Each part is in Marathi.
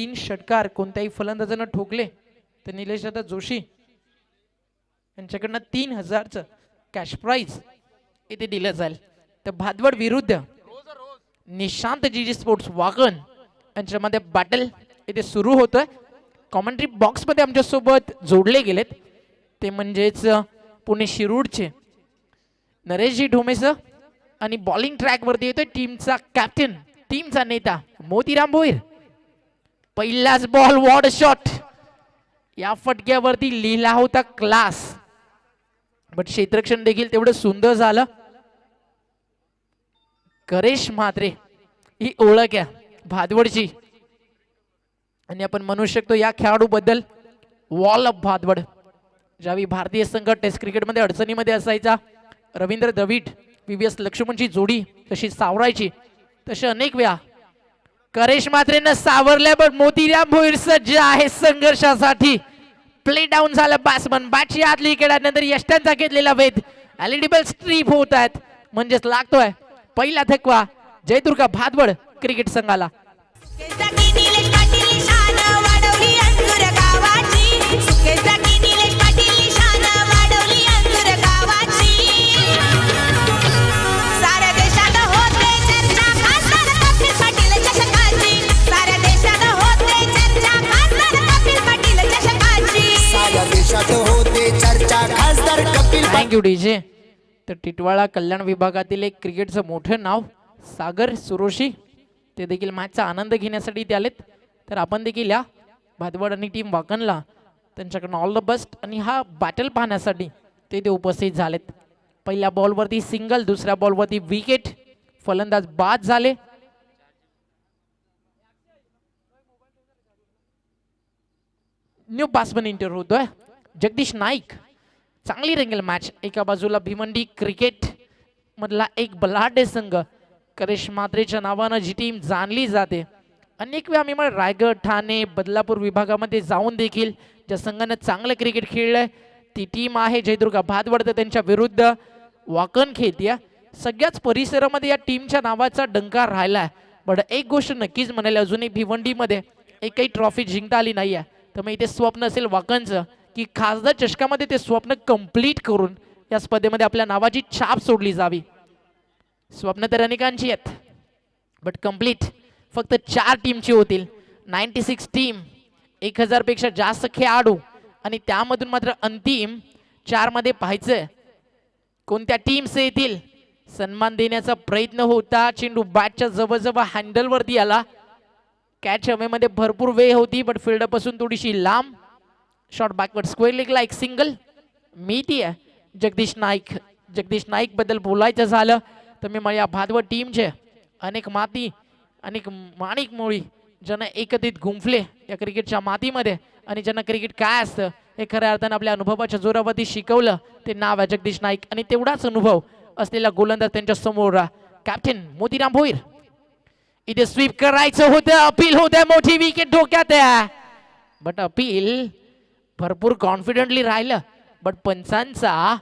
3 षटकार कोणत्याही फलंदाजानं ठोकले तर निलेश दादा जोशी यांच्याकडनं 3000चं कॅश प्राइज इथे दिलं जाईल. तर भादवड विरुद्ध निशांत जीजी स्पोर्ट्स वागण यांच्यामध्ये बॅटल इथे सुरू होतोय. कॉमेंट्री बॉक्स मध्ये आमच्या सोबत जोडले गेलेत ते म्हणजेच पुणे शिरूरचे नरेशजी ढोमेसर आणि बॉलिंग ट्रॅक वरती येतोय टीमचा कॅप्टन टीमचा नेता मोतीराम भोईर. पहिलाच बॉल वॉड शॉट या फटक्यावरती लिहिला होता क्लास, बट क्षेत्ररक्षण देखील तेवढं सुंदर झालं. करेश म्हात्रे ही ओळख आहे भादवडची आणि आपण म्हणू शकतो या खेळाडू बद्दल वॉल ऑफ भादवड. ज्यावेळी भारतीय संघ टेस्ट क्रिकेटमध्ये अडचणीमध्ये असायचा रवींद्र द्रविड VVS लक्ष्मणची जोडी तशी सावरायची, तसे अनेक वेळा करेश म्हात्रेनं सावरल्या. पण मोतीराम भोईर सज्ज आहे संघर्षासाठी. प्ले डाऊन झालं बॅट्समन, बॅटची आतली खेळानंतर यष्टांचा घेतलेला वेध एलिजिबल स्ट्रीप होत आहेत म्हणजेच लागतोय पहिला थकवा जयदुर्गा भादवड क्रिकेट संघाला. Thank you DJ. तर टिटवाळा कल्याण विभागातील एक क्रिकेटचं मोठं नाव सागर सुरोशी ते देखील मॅचचा आनंद घेण्यासाठी इथे आलेत. तर आपण देखील या भादवड आणि टीम वाकणला त्यांच्याकडनं ऑल द बेस्ट आणि हा बॅटल पाहण्यासाठी ते इथे उपस्थित झालेत. पहिल्या बॉलवरती सिंगल, दुसऱ्या बॉलवरती विकेट, फलंदाज बाद झाले. न्यू बॅट्समन इंटर होतोय जगदीश नाईक. चांगली रंगेल मॅच. एका बाजूला भिवंडी क्रिकेट मधला एक बलाढ्य संघ करेश म्हात्रेच्या नावानं जी टीम जाणली जाते. अनेक वेळा मी रायगड, ठाणे, बदलापूर विभागामध्ये जाऊन देखील ज्या संघानं चांगलं क्रिकेट खेळलंय ती टीम आहे जयदुर्गा भादवड. त्यांच्या विरुद्ध वाकण खेळतीय. सगळ्याच परिसरामध्ये या टीमच्या नावाचा डंका राहिलाय. बट एक गोष्ट नक्कीच म्हणाली, अजूनही भिवंडीमध्ये एकही ट्रॉफी जिंकता आली नाहीये. तर मग इथे स्वप्न असेल वाकणचं की खासदार चषकामध्ये ते स्वप्न कंप्लीट करून या स्पर्धेमध्ये आपल्या नावाची छाप सोडली जावी. स्वप्न तर अनेकांची आहेत बट कंप्लीट फक्त 4 टीमची होतील. 96 टीम, 1000 पेक्षा जास्त खेळाडू आणि त्यामधून मात्र अंतिम 4 मध्ये पाहायचंय कोणत्या टीम्स येतील. सन्मान देण्याचा प्रयत्न होता. चेंडू बॅटच्या जवळजवळ हँडल वरती आला. कॅच हवेमध्ये भरपूर वेळ होती बट फिल्ड पासून थोडीशी लांब. शॉट बॅकवर्ड स्क्वेअर लेगला एक सिंगल मिळती आहे जगदीश नाईक. जगदीश नाईक बद्दल बोलायचं झालं तर मी माझ्या भादवड टीमचे अनेक माती, अनेक माणिक मोळी ज्यांना एकत्रित गुंफले या क्रिकेटच्या मातीमध्ये आणि ज्यांना क्रिकेट काय असतं हे खऱ्या अर्थानं आपल्या अनुभवाच्या जोरावरती शिकवलं ते नाव आहे जगदीश नाईक. आणि तेवढाच अनुभव असलेला गोलंदाज त्यांच्या समोर कॅप्टन मोतीराम भोईर. इथे स्वीप करायचं होतं, अपील होतं, मोठी विकेट डोक्यात आहे बट अपील भरपूर कॉन्फिडेंटली राहिलं बट पंचांचा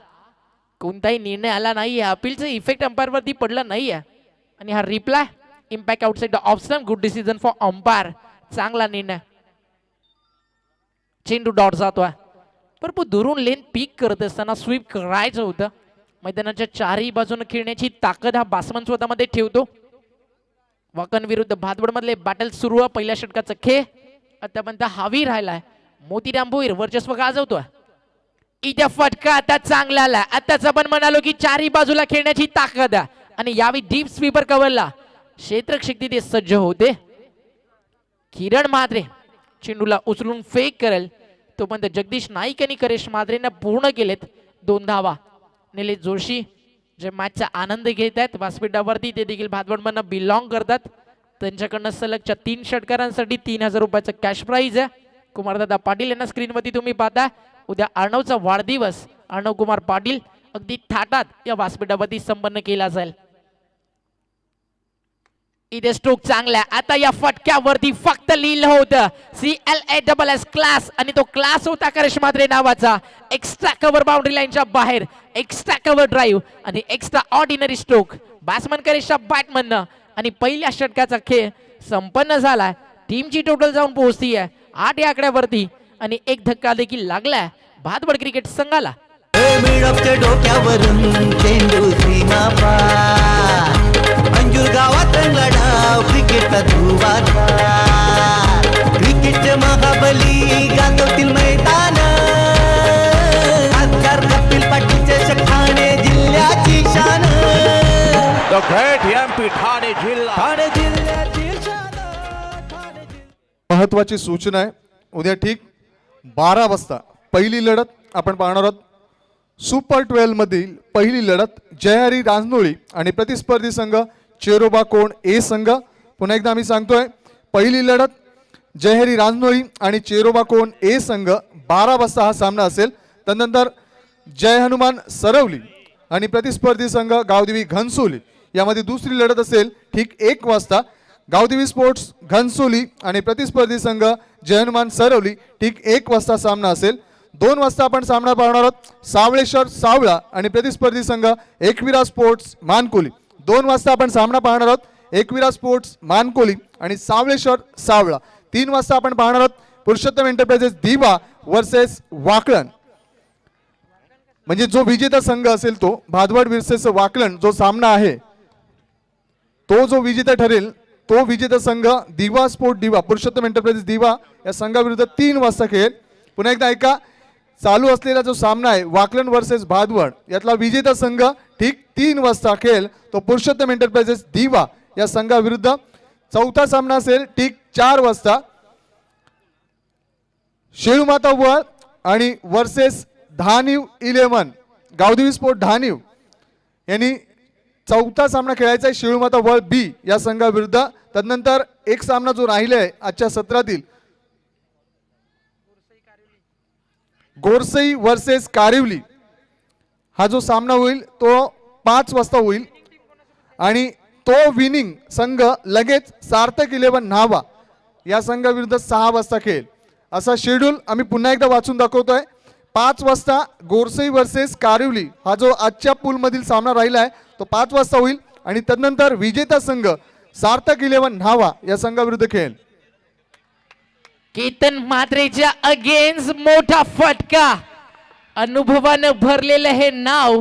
कोणताही निर्णय आला नाहीये. अपीलचा इफेक्ट अंपायर वरती पडला नाहीये आणि हा reply impact outside the off stump. Good decision for umpire. चांगला निर्णय. चेंडू डॉट जातोय. भरपूर दुरून लेन पीक करत असताना स्वीप करायचं होतं. मैदानाच्या चारही बाजूने खेळण्याची ताकद हा बॅट्समन स्वतःमध्ये ठेवतो. वाकण विरुद्ध भादवड मधले बॅटल सुरू आहे. पहिल्या षटकाचा खेळ आतापर्यंत हावी राहिलाय. मोतीराम भोईर वर्चस्व गाजवतोय. इथे फटका आता चांगला आला. आताच आपण म्हणालो की चारही बाजूला खेळण्याची ताकद आणि यावी डीप स्वीपर कव्हरला क्षेत्ररक्षक ते सज्ज होते. किरण म्हात्रे चेंडूला उचलून फेक करेल तोपर्यंत जगदीश नाईक आणि करेश म्हात्रेंना पूर्ण केलेत 2 धावा. निलेश जोशी जे मॅचचा आनंद घेत आहेत व्यासपीठावरती ते देखील भादवडमधनं बिलॉंग करतात. त्यांच्याकडनं सलगच्या 3 षटकारांसाठी 3000 रुपयाचं कॅश प्राइज आहे. कुमारदादा पाटील यांना स्क्रीनवरती तुम्ही पाहता. उद्या अर्णवचा वाढदिवस अर्णव कुमार पाटील अगदी थाटात या व्यासपीठावरती संपन्न केला जाईल. इथे स्ट्रोक चांगला. आता या फटक्यावरती फक्त लिहिलं होतं CLASS क्लास आणि तो क्लास होता करेश म्हात्रे नावाचा. एक्स्ट्रा कव्हर बाउंड्री लाईनच्या बाहेर, एक्स्ट्रा कव्हर ड्राईव्ह आणि एक्स्ट्रा ऑर्डिनरी स्ट्रोक बॅट्समन करेशच्या बॅटमधनं आणि पहिल्या षटकाचा खेळ संपन्न झालाय. टीमची टोटल जाऊन पोहोचती आहे 8 या आकड्यावरती आणि एक धक्का देखील लागलाय भातवड क्रिकेट संघाला. डोक्यावरून चेंडू सीमा पार अंजूर गावात लढाव क्रिकेटचा धुवाचा क्रिकेटचे महाबली गाजवतील मैदान आजकार कपिल पाटीलचे ठाणे जिल्ह्याची शान The great MP ठाणे जिल्ह्याची शान. महत्वाची सूचना आहे उद्या ठीक 12 वाजता पहिली लढत आपण पाहणार आहोत. सुपर 12 मधील पहिली लढत जयहरी रांजनोळी आणि प्रतिस्पर्धी संघ चेरोबा कोण ए संघ. पुन्हा एकदा आम्ही सांगतोय पहिली लढत जयहरी रांजनोळी आणि चेरोबा कोण ए संघ 12 वाजता हा सामना असेल. त्यानंतर जय हनुमान सरवली आणि प्रतिस्पर्धी संघ गावदेवी घनसोली यामध्ये दुसरी लढत असेल ठीक 1 वाजता. गावदेवी स्पोर्ट्स घनसोली आणि प्रतिस्पर्धी संघ जय हनुमान सरवली ठीक 1 वाजता सामना असेल. 2 वाजता आपण सामना पाहणार आहोत सावळेश्वर सावळा आणि प्रतिस्पर्धी संघ एकविरा स्पोर्ट्स मानकोली. 2 वाजता आपण सामना पाहणार आहोत एकविरा स्पोर्ट्स मानकोली आणि सावळेश्वर सावळा. 3 वाजता आपण पाहणार आहोत पुरुषोत्तम एंटरप्राइजेस दिवा वर्सेस वाकलन. म्हणजे जो विजेता संघ असेल तो भादवड वर्सेस वाकलन जो सामना आहे तो जो विजेता ठरेल तो विजेता संघ दिवा स्पोर्ट दिवा पुरुषोत्तम एंटरप्राइजेस दिवा या संघाविरुद्ध 3 वाजता खेळेल. पुन्हा एकदा ऐका चालू असलेला जो सामना आहे वाकलन वर्सेस भादवड यातला विजेता संघ ठीक 3 वाजता खेळेल तो पुरुषोत्तम एंटरप्राइजेस दिवा या संघाविरुद्ध. चौथा सामना असेल ठीक 4 वाजता शेळूमाता वळ आणि वर्सेस धानिव 11 गावदेवी स्पोर्ट धानिव यांनी चौथा सामना खेळायचा आहे शेळूमाता वळ बी या संघाविरुद्ध. तदनंतर एक सामना जो राहिला आहे आजच्या सत्रातील गोरसई वर्सेस कारिवली हा जो सामना होईल तो 5 वाजता होईल आणि तो विनिंग संघ लगेच सार्थक 11 न्हावा या संघाविरुद्ध 6 वाजता खेळेल. असा शेड्यूल आम्ही पुन्हा एकदा वाचून दाखवतोय. 5 वाजता गोरसई वर्सेस कारिवली हा जो आजच्या पूल मधील सामना राहिला आहे तो 5 वाजता होईल आणि तदनंतर विजेता संघ सार्थक 11 न्हावा या संघाविरुद्ध खेळेल. केतन म्हात्रेच्या अगेन्स्ट मोठा फटका अनुभवानं भरलेलं हे नाव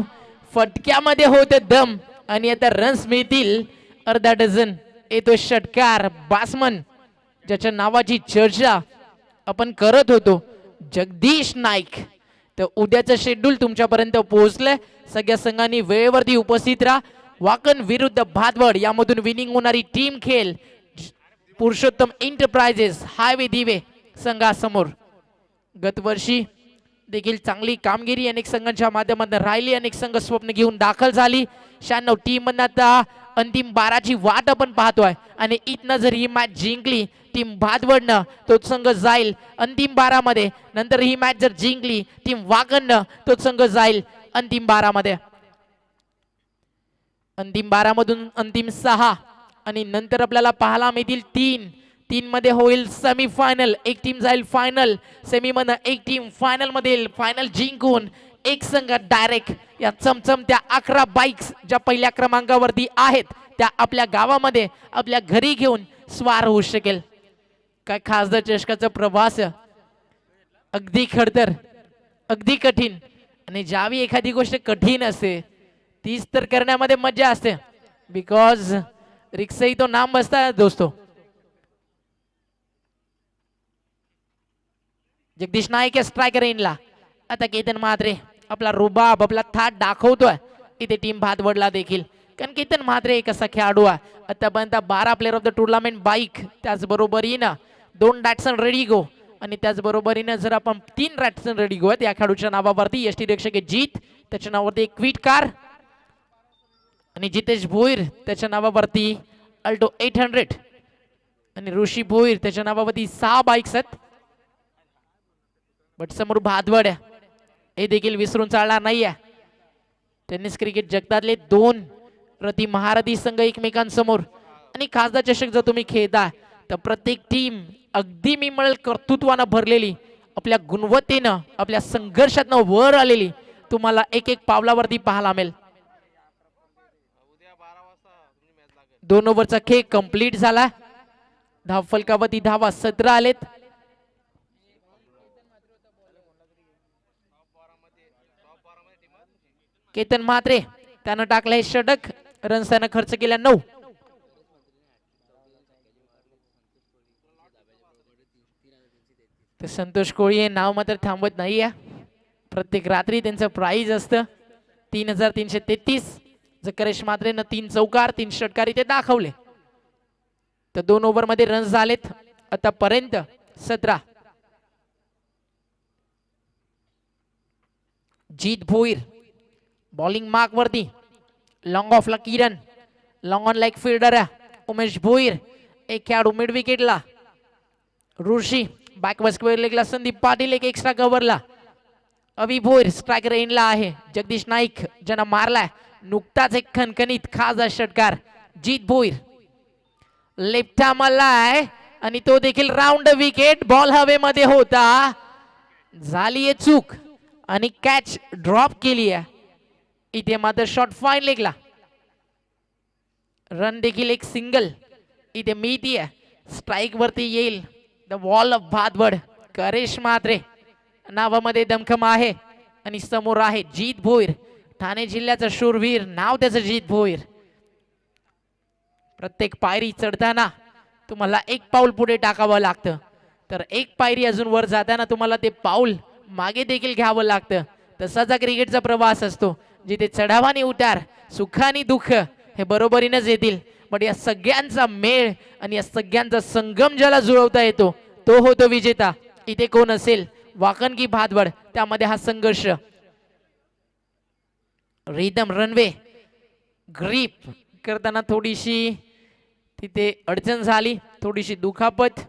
फटक्यामध्ये होते दम आणि आता रन्स मिळतील अर्धा डझन. येतो षटकार बासमन ज्याच्या नावाची चर्चा आपण करत होतो जगदीश नाईक. तर उद्याचं शेड्यूल तुमच्यापर्यंत पोहोचलंय. सगळ्या संघांनी वेळेवरती उपस्थित राहा. वाकण विरुद्ध भादवड यामधून विनिंग होणारी टीम खेळ पुरुषोत्तम एंटरप्राइजेस हायवे दिवे संघासमोर. गतवर्षी देखील चांगली कामगिरी अनेक संघांच्या माध्यमातून राहिली. अनेक संघ स्वप्न घेऊन दाखल झाली. 96 टीम मधून आता अंतिम 12ची वाट आपण पाहतोय आणि इथनं जर ही मॅच जिंकली टीम भादवडनं तो संघ जाईल अंतिम 12 मध्ये. नंतर ही मॅच जर जिंकली टीम वाकणनं तो संघ जाईल अंतिम 12 मध्ये. अंतिम 12 मधून अंतिम 6 आणि नंतर आपल्याला पाहायला मिळतील 3 मध्ये होईल सेमी फायनल. एक टीम जाईल फायनल सेमी मधून एक टीम फायनल मध्ये फायनल जिंकून एक संघ डायरेक्ट या चमचमत्या 11 बाईक्स ज्या पहिल्या क्रमांकावरती आहेत त्या आपल्या गावामध्ये आपल्या घरी घेऊन स्वार होऊ शकेल. काय खासदार चषकाचा प्रवास अगदी खडतर अगदी कठीण आणि ज्यावेळी एखादी गोष्ट कठीण असते तीच तर करण्यामध्ये मजा असते. बिकॉज रिक्शा ही तो नाम बसता है दोस्तों. जगदीश नाईक या स्ट्रायकर इनला आता केतन म्हात्रे आपला रुबाब आपला थाट दाखवतोय इथे टीम भादवडला देखील. कारण केतन म्हात्रे एक असा खेळाडू आहे आतापर्यंत 12 player of the tournament bike त्याचबरोबरीनं 2 बॅट्समन रेडी गो आणि त्याचबरोबरीनं जर आपण 3 बॅट्समन रेडी गो आहेत या खेळाडूच्या नावावरती एसटी रक्षक जीत त्याच्या नावावरती एक क्विट कार आणि जितेश भोईर त्याच्या नावावरती अल्टो 800 आणि ऋषी भोईर त्याच्या नावावरती 6 बाईक्स आहेत. बट समोर भादवड हे देखील विसरून चालणार नाहीये. टेनिस क्रिकेट जगतातले 2 प्रति महारथी संघ एकमेकांसमोर आणि खासदार चषक जर तुम्ही खेळताय तर प्रत्येक टीम अगदी मिळेल कर्तृत्वानं भरलेली आपल्या गुणवत्तेनं आपल्या संघर्षातनं वर आलेली तुम्हाला एक एक पावलावरती पाहायला मिळेल. 2 ओव्हरचा खेळ कंप्लीट झाला. धाव फलकावरती धावा 17 आलेत. केतन म्हात्रे त्यानं टाकलंय षटक. रन्स त्यानं खर्च केल्या 9. तर संतोष कोळी हे नाव मात्र थांबत नाहीये. प्रत्येक रात्री त्यांचं प्राइज असतं 3333. जर करेश म्हात्रेनं 3 चौकार 3 षटकार इथे दाखवले. तर 2 ओव्हर मध्ये रन्स झालेत आतापर्यंत 17. जीत भोईर बॉलिंग मार्क वरती. लॉंग ऑफला Kiran. Long on like fielder Umesh Bhoir. एक खेळाडू मिड विकेटला. ऋषी बॅकवर्ड स्क्वेअर लेगला. संदीप पाटील एक एक्स्ट्रा कव्हरला. अवि भोईर स्ट्राईक रेंजला आहे. जगदीश नाईक ज्यानं मारलाय नुकताच एक खणखणीत खास षटकार. जीत भोईर लेफ्ट आमलाय आणि तो देखील राऊंड विकेट. बॉल हवेमध्ये होता. झालीये चूक आणि कॅच ड्रॉप केली आहे. इथे मात्र शॉट फाईन लेगला. रन देखील एक सिंगल इथे मिळती आहे. स्ट्राईक वरती येईल the wall of Bhadwad. करेश Mhatre नावामध्ये दमखम आहे आणि समोर आहे जीत भोईर. ठाणे जिल्ह्याचा शूरवीर नाव त्याचं जीत भोईर. प्रत्येक पायरी चढताना तुम्हाला एक पाऊल पुढे टाकावं लागतं. तर एक पायरी अजून वर जाताना तुम्हाला ते पाऊल मागे देखील घ्यावं लागतं. तसाच क्रिकेटचा प्रवास असतो जिथे चढाव आणि उतार सुख आणि दुःख हे बरोबरीनंच येतील. पण या सगळ्यांचा मेळ आणि या सगळ्यांचा संगम ज्याला जुळवता येतो तो होतो विजेता. इथे कोण असेल वाकण की भादवड त्यामध्ये हा संघर्ष. रिदम रनवे ग्रीप करताना थोडीशी तिथे अडचण झाली. थोडीशी दुखापत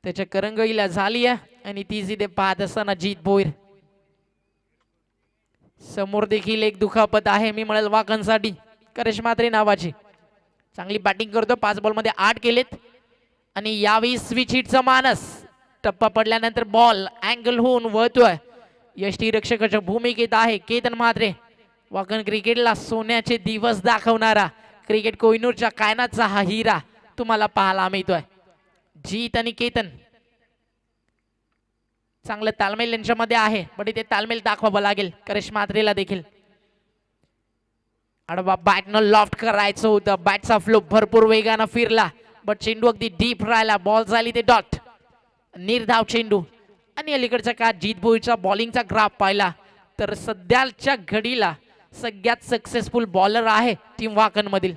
त्याच्या करंगळीला झाली आहे आणि ती तिथे पाहत असताना जीत भोईर. समोर देखील एक दुखापत आहे मी म्हणेल वाकणसाठी. करेश म्हात्रे नावाची चांगली बॅटिंग करतो. 5 बॉल मध्ये 8 केलेत आणि यावेळी स्विच हिटचा मानस. टप्पा पडल्यानंतर बॉल अँगल होऊन वळतोय. यष्टीरक्षकाच्या भूमिकेत आहे केतन म्हात्रे. वाकण क्रिकेटला सोन्याचे दिवस दाखवणारा क्रिकेट कोहिनूरच्या कायनाचा हा हिरा तुम्हाला पाहायला मिळतोय. जीत आणि केतन चांगलं तालमेल यांच्यामध्ये आहे. पण इथे तालमेल दाखवावं लागेल करेश म्हात्रेला देखील. अडवा बॅटनं लॉफ्ट करायचं होतं. बॅटचा फ्लो भरपूर वेगानं फिरला बट चेंडू अगदी डीप राहिला. बॉल झाली ते डॉट. निर्धाव चेंडू. आणि अलीकडच्या काळात जीत भोईरचा बॉलिंगचा ग्राफ पाहिला तर सध्याच्या घडीला सगळ्यात सक्सेसफुल बॉलर आहे टीम वाकण मधील.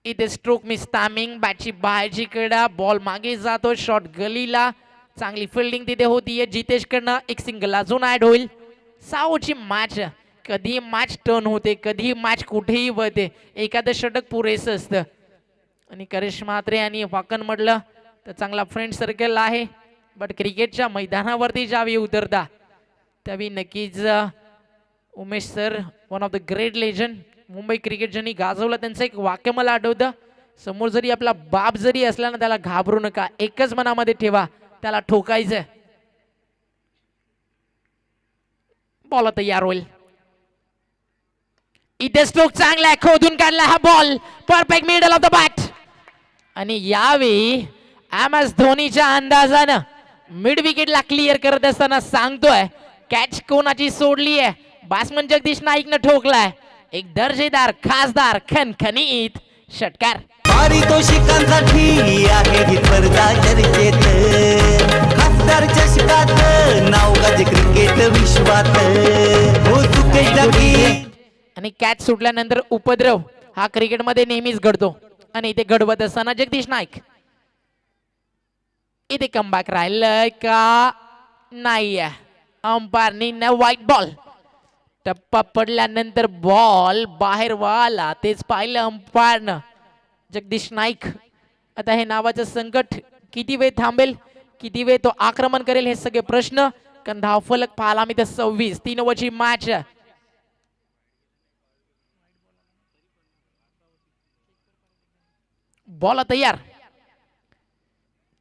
इथे स्ट्रोक मिस टायमिंग. बॅटची बाहेरची कडा. बॉल मागे जातो. शॉट गलीला. चांगली फिल्डिंग तिथे होतीये जितेश कडनं. एक सिंगल अजून ऍड होईल. 6 मॅच. कधी मॅच टर्न होते कधी मॅच कुठेही वळते. एखादं षटक पुरेसं असतं. आणि करेश म्हात्रे आणि वाकण म्हटलं तर चांगला फ्रेंड सर्कल आहे. बट क्रिकेटच्या मैदानावरती ज्यावेळी उतरता त्यावेळी नक्कीच Umesh sir one of the great legend. Mumbai cricket ज्यांनी गाजवलं त्यांचं एक वाक्य मला आठवतं. समोर जरी आपला बाप जरी असला ना त्याला घाबरू नका. एकच मनामध्ये ठेवा त्याला ठोकायचं. बॉल तयार होईल. इथे स्ट्रोक चांगला आहे. खोदून काढला हा ball. Perfect middle of the bat. आणि यावेळी एम एस धोनीच्या अंदाजानं मिड विकेटला क्लिअर करत असताना सांगतोय कॅच कोणाची सोडली आहे. बॅट्समन जगदीश नाईकनं ठोकलाय. एक दर्जेदार खासदार खणखणीत षटकार. पारितोषिकांसाठी आहे ही स्पर्धा चर्चेत. खासदार चषकात नाव गाजे क्रिकेट विश्वात. हो चुके जागी. आणि कॅच सुटल्यानंतर उपद्रव हा क्रिकेटमध्ये नेहमीच घडतो आणि इथे घडवत असताना जगदीश नाईक. इथे कमबॅक राहिलंय का नाही. अंपायरनी न व्हाईट बॉल. टप्पा पडल्यानंतर बॉल बाहेर वाला तेच पाहिलं अंपायरनं. जगदीश नाईक आता हे नावाचं संकट किती वेळ थांबेल किती वेळ तो आक्रमण करेल हे सगळे प्रश्न. कारण धावफलक पाहायला मी तर 26. 3 ओव्हरची मॅच. बॉल तयार.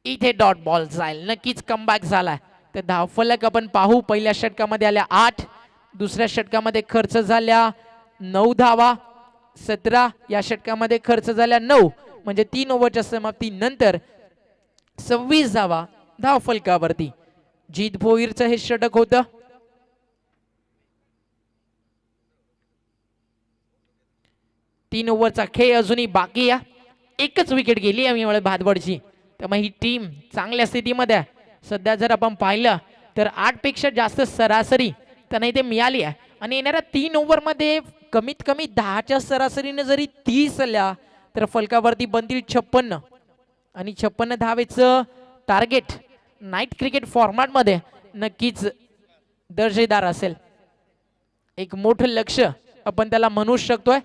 इथे डॉट बॉल जाईल. नक्कीच कमबॅक झालाय. तर धावफलक आपण पाहू. पहिल्या षटकामध्ये आल्या 8. दुसऱ्या षटकामध्ये खर्च झाल्या 9 धावा. 17 या षटकामध्ये खर्च झाल्या 9 म्हणजे 3 ओव्हरच्या समाप्तीनंतर 26 धावा धाव फलकावरती. जीत भोईरचं हे षटक होतं. तीन ओव्हरचा खेळ अजूनही बाकी आहे. एकच विकेट गेली यामुळे भादवडची. त्यामुळे ही टीम चांगल्या स्थितीमध्ये आहे. सध्या जर आपण पाहिलं तर 8 पेक्षा जास्त सरासरी त्यांना इथे मिळाली आहे आणि येणाऱ्या 3 ओव्हरमध्ये कमीत कमी 10च्या सरासरीने जरी 30 आल्या तर फलकावरती बनतील 56 आणि 56 धावेचं टार्गेट नाईट क्रिकेट फॉर्मॅटमध्ये नक्कीच दर्जेदार असेल. एक मोठं लक्ष आपण त्याला म्हणू शकतोय.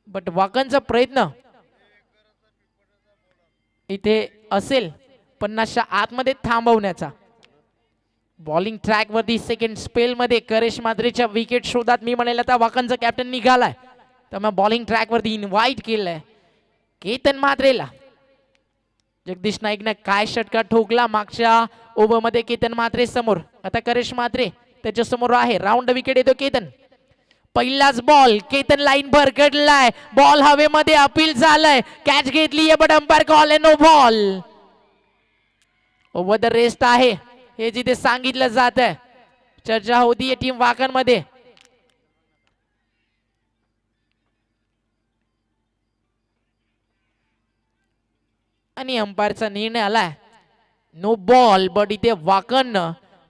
बट वाकणचा प्रयत्न इथे असेल 50च्या आतमध्ये थांबवण्याचा. बॉलिंग ट्रॅक वरती सेकंड स्पेल मध्ये करेश माद्रेच्या विकेट शोधात मी म्हणाल आता वाकणचा कॅप्टन निघालाय. त्यामुळे बॉलिंग ट्रॅक वरती इन्व्हाइट केलंय केतन मात्रेला. जगदीश नाईकने काय षटका ठोकला मागच्या ओव्हर मध्ये केतन मात्रे समोर. आता करेश मात्रे त्याच्या समोर आहे. राऊंड विकेट येतो केतन. पहिलाच बॉल केतन लाईन भरकटलाय. बॉल हवेमध्ये अपील झालाय. कॅच घेतली बट अंपायर कॉल आहे no ball. Over the rest आहे हे जिथे सांगितलं जात आहे. चर्चा होती टीम वाकण मध्ये. आणि अंपायरचा निर्णय आलाय नो बॉल. बट इथे वाकण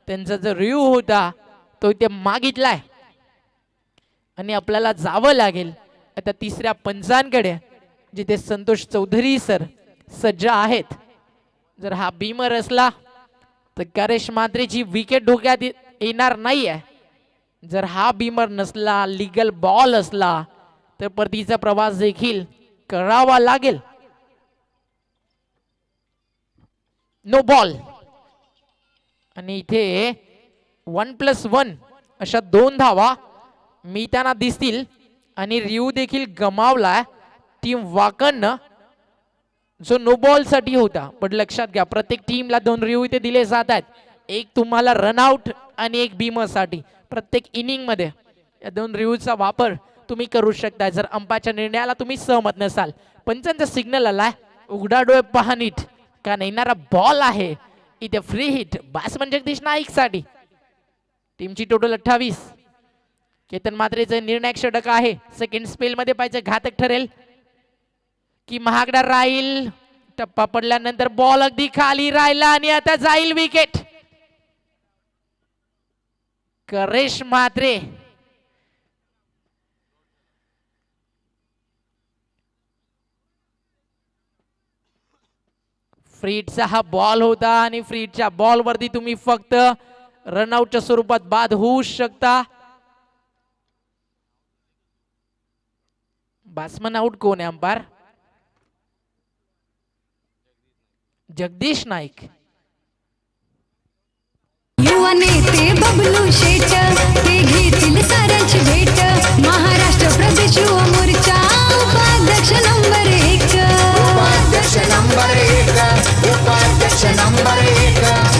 त्यांचा जो रिव्ह्यू होता तो इथे मागितलाय आणि आपल्याला जावं लागेल आता तिसऱ्या पंचांकडे जिथे संतोष चौधरी सर सज्ज आहेत. जर हा बीमर असला तर करेश मात्रेची विकेट डोक्यात येणार नाहीये. जर हा बीमर नसला लीगल बॉल असला तर परतीचा प्रवास देखील करावा लागेल. नो बॉल आणि इथे 1+1 अशा 2 धावा मिळताना दिसतील आणि रिव्ह्यू देखील गमावला टीम वाकण जो नो बॉल साठी होता. पण लक्षात घ्या प्रत्येक टीमला 2 रिव्ह्यू इथे दिले जात आहेत. एक तुम्हाला रनआउट आणि एक बीमर साठी. प्रत्येक इनिंग मध्ये या 2 रिव्ह्यूचा वापर तुम्ही करू शकता जर अंपाच्या निर्णयाला तुम्ही सहमत नसाल. पंचांचा सिग्नल आलाय उघडा डोळे पहा नीट कारण येणारा बॉल आहे इथे free hit batsman Jagdish Naik साठी. टीमची टोटल 28. केतन मात्रेचे निर्णायक षटक आहे. सेकंड स्पेल मध्ये पाहिजे घातक ठरेल की महागडा राहील. टप्पा पडल्यानंतर बॉल अगदी खाली राहिला आणि आता जाईल विकेट. करेश मात्रे फ्रीटचा हा बॉल होता आणि फ्रीटच्या बॉल वरती तुम्ही फक्त रनआउटच्या स्वरूपात बाद होऊ शकता. बॅट्समन आउट कोण आहे अंपायर? जगदीश नाईक. युवा नेते बबलू शेट ते घेतील साऱ्यांची भेट. महाराष्ट्र प्रदेश युवा मोर्चा उपाध्यक्ष नंबर 1.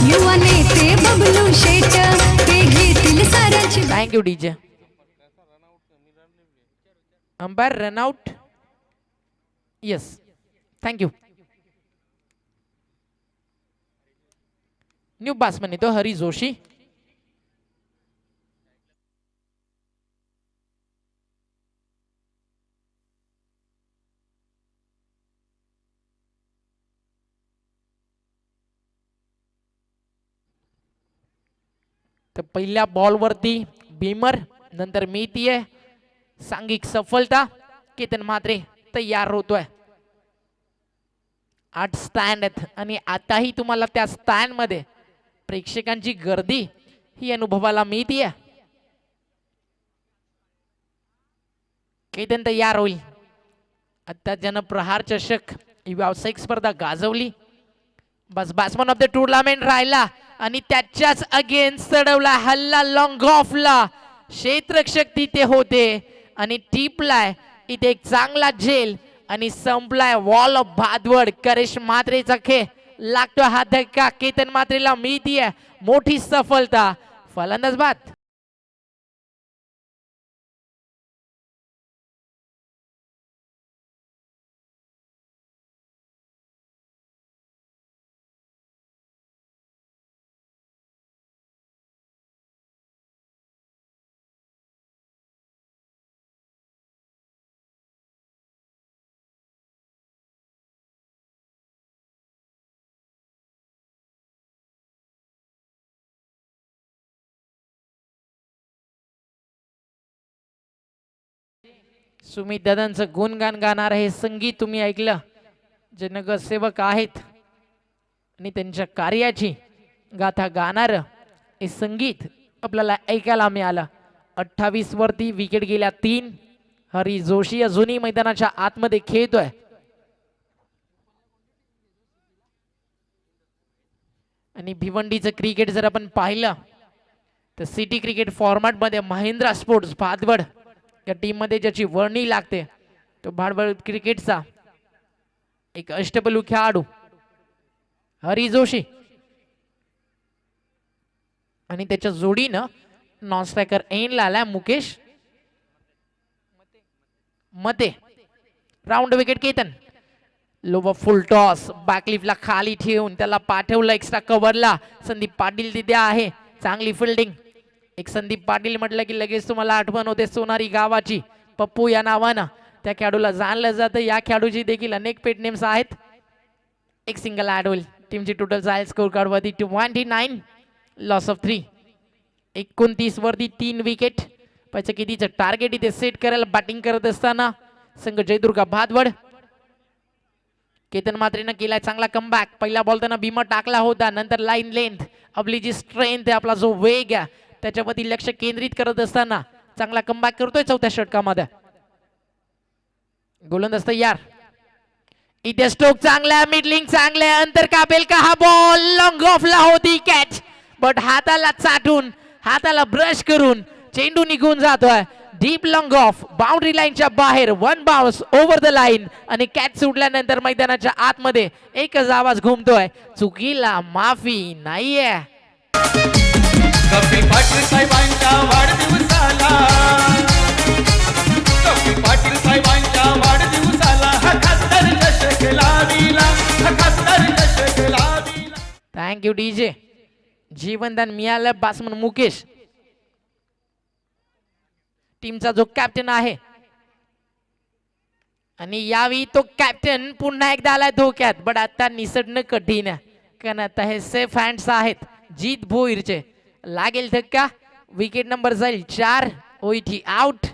युवा नेते बबलू शेट ते घेतील साऱ्यांची. Thank you DJ. Umpire run out. Yes thank you. New batsman येतो हरी जोशी. तर पहिल्या बॉल वरती बीमर नंतर मिळतीये सांघिक सफलता. केतन मात्रे तयार होतोय. 8 स्टँड आहेत आणि आताही तुम्हाला त्या स्टँड मध्ये प्रेक्षकांची गर्दी ही अनुभवाला मिळतीये. केतन तयार होईल. आता ज्यानं प्रहार चषक ही व्यावसायिक स्पर्धा गाजवली बस बॅट्समन ऑफ द टुर्नामेंट राहिला आणि त्याच्याच अगेन्स्ट चढवला हल्ला लॉंग ऑफला. क्षेत्ररक्षक तिथे होते आणि टिपलाय इथे एक चांगला झेल आणि संपलाय वॉल ऑफ भादवड. करेश मात्रेचा खेळ लागतो हा धक्का. केतन मात्रेला मिळतीये मोठी सफलता. फलंदाज बाद. सुमित दादांचं गुणगान गाणार हे संगीत तुम्ही ऐकलं. जे नगरसेवक आहेत आणि त्यांच्या कार्याची गाथा गाणार हे संगीत आपल्याला ऐकायला मिळालं. 28 वरती विकेट गेल्या 3. हरी जोशी अजूनही मैदानाच्या आतमध्ये खेळतोय. आणि भिवंडीचं क्रिकेट जर आपण पाहिलं तर सिटी क्रिकेट फॉर्मॅट मध्ये महिंद्रा स्पोर्ट्स भादवड या टीम मध्ये ज्याची वर्णी लागते तो भादवड क्रिकेटचा एक अष्टपैलू खेळाडू हरी जोशी आणि त्याच्या जोडीनं नॉन स्ट्रायकर एंडला आलाय Mukesh Mate. Round wicket Ketan. Lower full toss बॅकलिफ्टला खाली ठेवून त्याला पाठवलं एक्स्ट्रा कव्हरला. संदीप पाटील तिथे आहे. चांगली फिल्डिंग. एक संदीप पाटील म्हटलं की लगेच तुम्हाला आठवण होते सोनारी गावाची. पप्पू या नावानं त्या खेळाडूला जाणलं जातं. या खेळाडूची देखील अनेक पेट नेम्स आहेत. एक सिंगल ऍड होईल. टीमची टोटल जाईल स्कोर कार्ड वरती 29 लॉस ऑफ 3. 29 वरती 3 विकेट. पाहिजे कितीचं टार्गेट इथे सेट करायला बॅटिंग करत असताना संघ जयदुर्गा भादवड. केतन मात्रेनं केलाय चांगला कमबॅक. पहिला बॉल त्यांना भीमा टाकला होता. नंतर लाईन लेंथ आपली जी स्ट्रेंथ आहे आपला जो वेग आहे त्याच्यावरती लक्ष केंद्रित करत असताना चांगला कमबॅक करतोय चौथ्या षटकामध्ये. गोलंदाज तयार. इथे स्ट्रोक चांगला मिडलिंग चांगले अंतर कापेल का हा बॉल. लॉंग ऑफला होती कॅच बट हाताला चाटून हाताला ब्रश करून चेंडू निघून जातोय. डीप लॉंग ऑफ बाउंड्री लाईनच्या बाहेर. 1 बाउन्स ओव्हर द लाईन आणि कॅच सुटल्यानंतर मैदानाच्या आतमध्ये एकच आवाज घुमतोय. चुकीला माफी नाहीये. कपिल पाटील साहेबांच्या वाढदिवसाला कपिल पाटील साहेबांच्या वाढदिवसाला हा खासदार चषक लाविला हा खासदार चषक लाविला. Thank you DJ. जीवनदान मिळालं बासमन मुकेश. टीमचा जो कॅप्टन आहे आणि यावेळी तो कॅप्टन पुन्हा एकदा आलाय धोक्यात. बट आता निसटणं कठीण आहे कारण आता हे सेफ हँड्स आहेत जीत भोईरचे. लागेल धक्का. विकेट नंबर जाईल 4. ओईटी आउट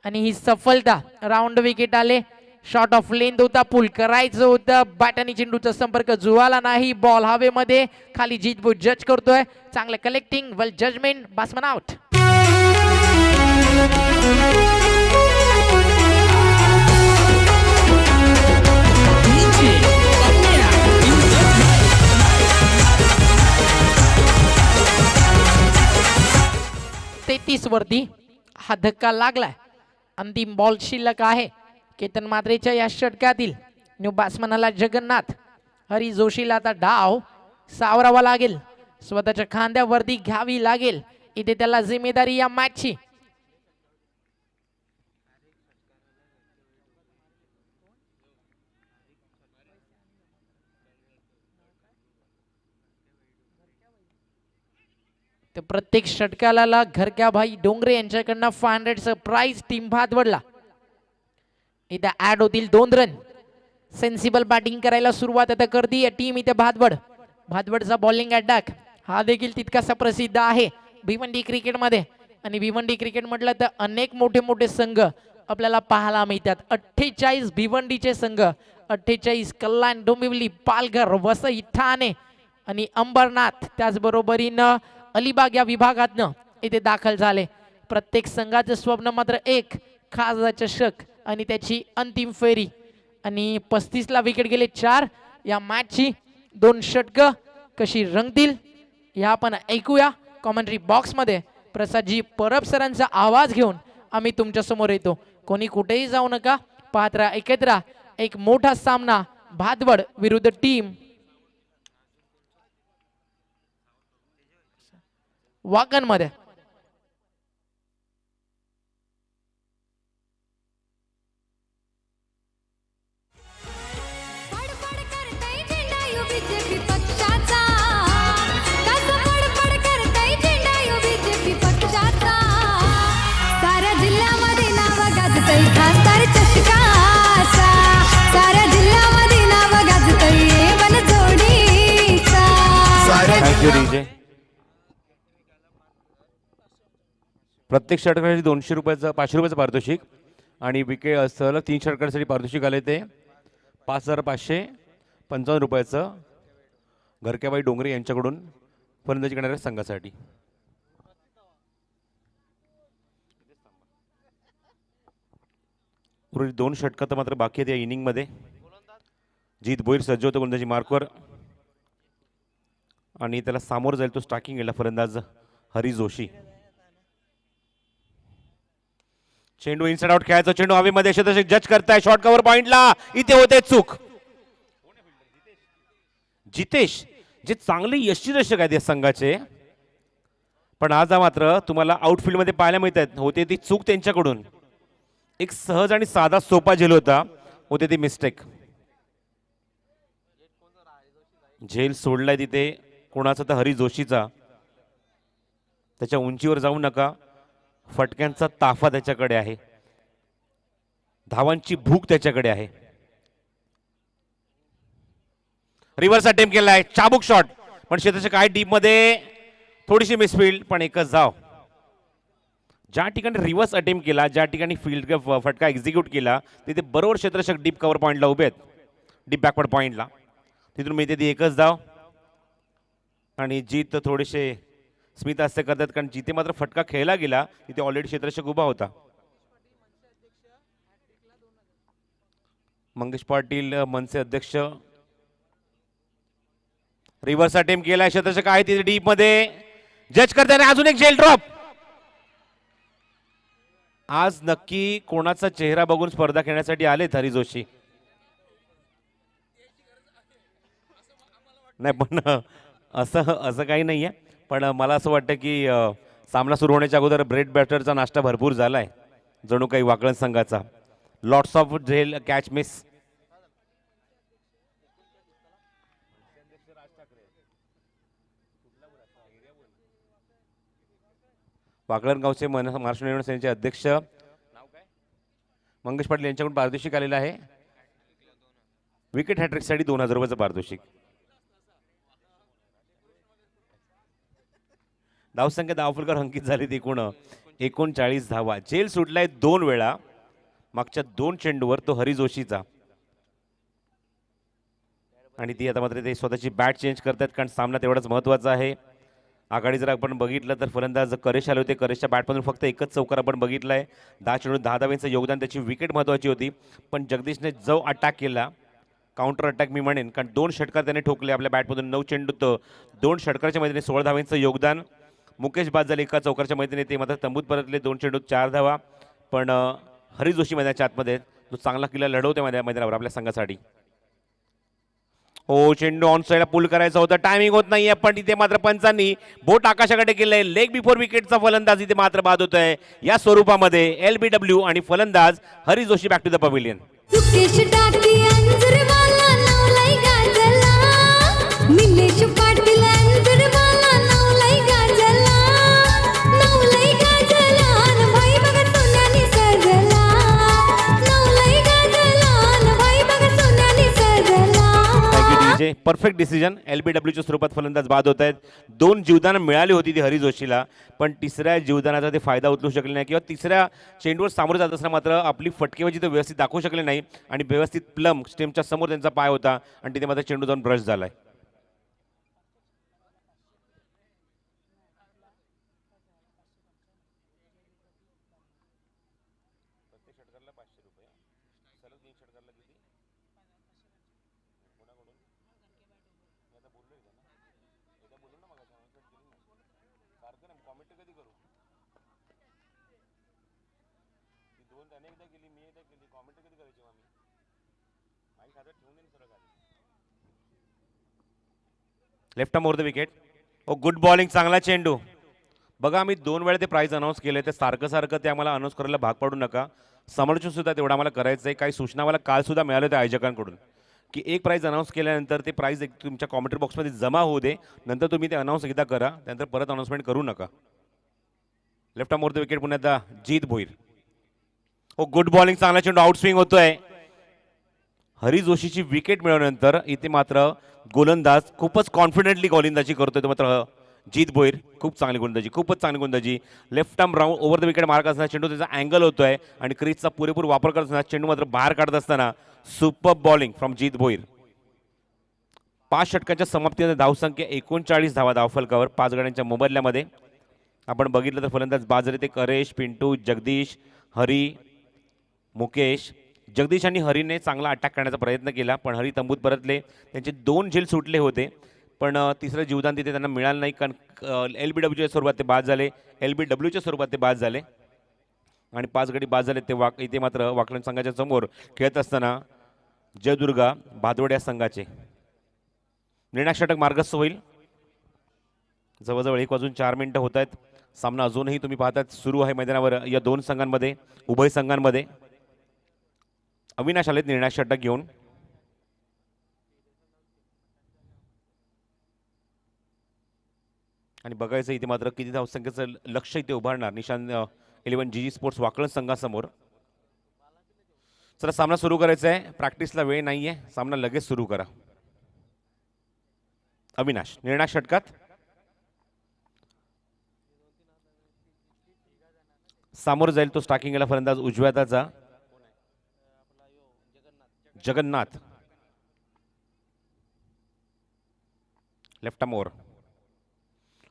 आणि ही सफलता. राऊंड विकेट आले. शॉट ऑफ लेंथ होता. पुल करायचं होतं. बॅट आणि चेंडूचा संपर्क जुळाला नाही. बॉल हवेमध्ये खाली जीत भोईर जज करतोय. चांगलं कलेक्टिंग वेल जजमेंट. Batsman out. तेहतीस वरती हा धक्का लागलाय. अंतिम बॉल शिल्लक आहे केतन मात्रेच्या या षटकातील. न्यू बॅट्समनला जगन्नाथ. हरी जोशीला आता डाव सावरावा लागेल. स्वतःच्या खांद्यावरती घ्यावी लागेल इथे त्याला जिम्मेदारी या मॅचची. तर प्रत्येक षटकाला घरक्या भाई डोंगरे यांच्याकडनं 500 प्राइज टीम भादवडला. इथे ऍड होतील 2 रन. सेन्सिबल बॅटिंग करायला सुरुवात आता करते या टीम इथे भादवड. भादवडचा बॉलिंग अटॅक हा देखील तितकासा प्रसिद्ध आहे भिवंडी क्रिकेटमध्ये. आणि भिवंडी क्रिकेट म्हटलं तर अनेक मोठे मोठे संघ आपल्याला पाहायला मिळतात. 48 भिवंडीचे संघ. 48 कल्याण डोंबिवली पालघर वसई ठाणे आणि अंबरनाथ त्याचबरोबरीनं अलिबाग या विभागातनं इथे दाखल झाले. प्रत्येक संघाचं स्वप्न मात्र एक खासदार चषक आणि त्याची अंतिम फेरी. आणि 35ला विकेट गेले 4. या मॅचची 2 षटकं कशी रंगतील या आपण ऐकूया कॉमेंट्री बॉक्स मध्ये. प्रसादजी परब सरांचा आवाज घेऊन आम्ही तुमच्या समोर येतो. कोणी कुठेही जाऊ नका. पाहत राहा ऐकत राहा. एक मोठा सामना भादवड विरुद्ध टीम वाकण मध्ये. फडफड करतय झेंडायू बीजेपी पक्षाचा. कसं फडफड करतय झेंडायू बीजेपी पक्षाचा. साऱ्या जिल्ह्यामध्ये नाव गाजतय खासदार चषकाचा. साऱ्या जिल्ह्यामध्ये नाव गाजतय बनजोडीचा. Thank you DJ. प्रत्येक षटकासाठी 200 रुपयाचं 500 रुपयाचं पारितोषिक आणि विकेट सलग 3 षटकांसाठी पारितोषिक आले ते 5,555 रुपयाचं घरक्याबाई डोंगरे यांच्याकडून फलंदाजी करणाऱ्या संघासाठी. उर्वरित 2 षटकात मात्र बाकी आहेत या इनिंगमध्ये. जीत भोईर सज्ज होतो गोलंदाजी मार्कवर आणि त्याला सामोर जाईल तो स्ट्रायकिंग गेला फलंदाज हरी जोशी. चेंडू इनसाइड आउट खेळायचा, चेंडू हवेमध्ये क्षेत्ररक्षक जज करताय, शॉर्ट कव्हर पॉइंटला इथे होते चूक. जितेश जे चांगले यष्टीरक्षक आहेत या संघाचे, पण आज मात्र तुम्हाला आउटफील्ड मध्ये पाहायला मिळत आहेत होते ती चूक त्यांच्याकडून. एक सहज आणि साधा सोपा झेल होता, होते ती मिस्टेक. झेल सोडलाय तिथे कोणाचा तर हरी जोशीचा. त्याच्या उंचीवर जाऊ नका, फटक्यांचा ताफा त्याच्याकडे आहे, धावांची भूक त्याच्याकडे आहे. रिव्हर्स अटेम्प्ट केलाय, चाबूक शॉट, पण क्षेत्राच्या काय डीप मध्ये थोडीशी मिसफील्ड, पण एकच धाव. ज्या ठिकाणी रिव्हर्स अटेम्प्ट केला, ज्या ठिकाणी फील्ड फटका एक्झिक्यूट केला तिथे बरोबर क्षेत्ररक्षक डीप कव्हर पॉइंटला उभे आहेत, डीप बॅकवर्ड पॉइंटला. तिथून मिळते ती एकच धाव. आणि जीत थोडेसे स्मित हास्य करतात, कारण जिथे मात्र फटका खेळला गेला तिथे ऑलरेडी क्षेत्ररक्षक उभा होता. मंगेश पाटील मनसे अध्यक्ष. रिव्हर्स अटेम्प्ट केला, क्षेत्ररक्षक आहे तिथे डीप मध्ये, जज करताना अजून एक जेल ड्रॉप. आज नक्की कोणाचा चेहरा बघून स्पर्धा खेळण्यासाठी आलेत हरी जोशी? नाही, पण असं काही नाहीये, पण मला असं वाटतं की सामना सुरू होण्याच्या अगोदर ब्रेड बॅटरचा नाश्ता भरपूर झालाय जणू काही वाकळण संघाचा. लॉट्स ऑफ झेल कॅच मिस. वाकळण गावचे महाराष्ट्र निर्माण सेनेचे अध्यक्ष मंगेश पाटील यांच्याकडून पारितोषिक आलेलं आहे. विकेट हॅट्रिकसाठी 2,000 रुपयाचं पारितोषिक. धावसंख्या धावफलकावर अंकित झाली ती 39 धावा. जेल सुटलाय 2 वेळा, मागच्या 2 चेंडूवर तो हरी जोशीचा. आणि ती आता मात्र ते स्वतःची बॅट चेंज करतात, कारण सामना तेवढाच महत्वाचा आहे. आघाडी जर आपण बघितलं तर फलंदाज करेश आले होते, करेशच्या बॅटमधून फक्त एकच चौकार आपण बघितलाय. 10 चेंडू 10 धावांचं योगदान, त्याची विकेट महत्वाची होती. पण जगदीशने जो अटॅक केला, काउंटर अटॅक मी म्हणेन, कारण 2 षटकार त्याने ठोकले आपल्या बॅटमधून. 9 चेंडू 2 षटकाच्या मैदानी 16 धावांचं योगदान. मुकेश बाद झाले एका चौकारच्या मैदानी, ते मात्र तंबूत परतले. 2 चेंडू 4 धावा. पण हरी जोशी मैदानाच्या आतमध्ये तो चांगला किल्ला लढवते मैदानावर आपल्या संघासाठी. हो, चेंडू ऑन साईडला पुल करायचा होता, टायमिंग होत नाहीये, पण तिथे मात्र पंचांनी बोट आकाशाकडे केलंय. लेग बिफोर विकेटचा फलंदाज इथे मात्र बाद होत आहे या स्वरूपामध्ये. LBW आणि फलंदाज Hari Joshi back to the pavilion. सुकेश टाकी अंजरवाला नवलाई गाजला, निलेश पाटील अंजरवाला नवलाई गाजला, नवलाई गाजला न भाई बघ सोन्याने सजला, नवलाई गाजला न भाई बघ सोन्याने सजला. DJ perfect decision. LBWच्या स्वरूपात फलंदाज बाद होत आहेत. 2 जीवदानं मिळाली होती ती हरी जोशीला, पण तिसऱ्या जीवदानाचा ते फायदा उचलू शकले नाही, किंवा तिसऱ्या चेंडूवर सामोरं जात असताना मात्र आपली फटकेबाजी तर व्यवस्थित दाखवू शकले नाही. आणि व्यवस्थित प्लम स्टेमच्या समोर त्यांचा पाय होता आणि तिथे मात्र चेंडू जाऊन ब्रश झालाय. Left arm over the wicket. Oh good bowling, चांगला चेंडू. बघा, आम्ही 2 वेळा ते प्राइज अनाऊन्स केले, ते सारखं ते आम्हाला अनाऊन्स करायला भाग पाडू नका. समालोचन सुद्धा तेवढं आम्हाला करायचं आहे. काही सूचना आम्हाला काल सुद्धा मिळाल्या होत्या आयोजकांकडून की एक प्राइज अनाऊन्स केल्यानंतर ते प्राइज एक तुमच्या कॉमेंट्री बॉक्समध्ये जमा होऊ दे, नंतर तुम्ही ते अनाऊन्स एकदा करा, त्यानंतर परत अनाऊन्समेंट करू नका. Left arm over the wicket पुन्हा एकदा जीत भोईर. ओ गुड बॉलिंग, चांगला चेंडू, आउट स्विंग होतोय. हरी जोशीची विकेट मिळवल्यानंतर इथे मात्र गोलंदाज खूपच कॉन्फिडेंटली गोलंदाजी करतोय. तो मात्र जीत भोईर खूप चांगली गोलंदाजी, खूपच चांगली गोलंदाजी. Left arm round over the wicket mark असताना चेंडू त्याचा अँगल होतोय आणि क्रीजचा पुरेपूर वापर करत असताना चेंडू मात्र बाहेर काढत असताना सुपर बॉलिंग फ्रॉम जीत भोईर. 5 षटकांच्या समाप्तीमध्ये धावसंख्या 39 धावा धावफलकावर 5 गड्यांच्या मोबदल्यामध्ये. आपण बघितलं तर फलंदाज बाजरे ते करेश, पिंटू, जगदीश, हरी, मुकेश. जगदीश आणि हरीने चांगला अटॅक करण्याचा प्रयत्न केला पण हरी तंबूत परतले. त्यांचे 2 झेल सुटले होते पण तिसरं जीवदान तिथे त्यांना मिळालं नाही कारण LBWच्या स्वरूपात ते बाद झाले. LBWच्या स्वरूपात ते बाद झाले आणि 5 गडी बाद झाले. ते इथे मात्र वाकलन संघाच्या समोर खेळत असताना जयदुर्गा भादवड या संघाचे निर्णायक षटक मार्गस्थ होईल. जवळजवळ 1:04 होत आहेत. सामना अजूनही तुम्ही पाहतात सुरू आहे मैदानावर या 2 संघांमध्ये, उभय संघांमध्ये. अविनाश आलेत निर्णायक षटक घेऊन. आणि बघायचं इथे मात्र किती धावसंख्येचं लक्ष इथे उभारणार निशान 11 GG स्पोर्ट्स वाकळण संघासमोर. चला सामना सुरू करायचा आहे. प्रॅक्टिसला वेळ नाही आहे, सामना लगेच सुरू करा. अविनाश निर्णायक षटकात. सामोर जाईल तो स्टार्किंगला फलंदाज उजव्या हाताचा Jagannath. Left arm over.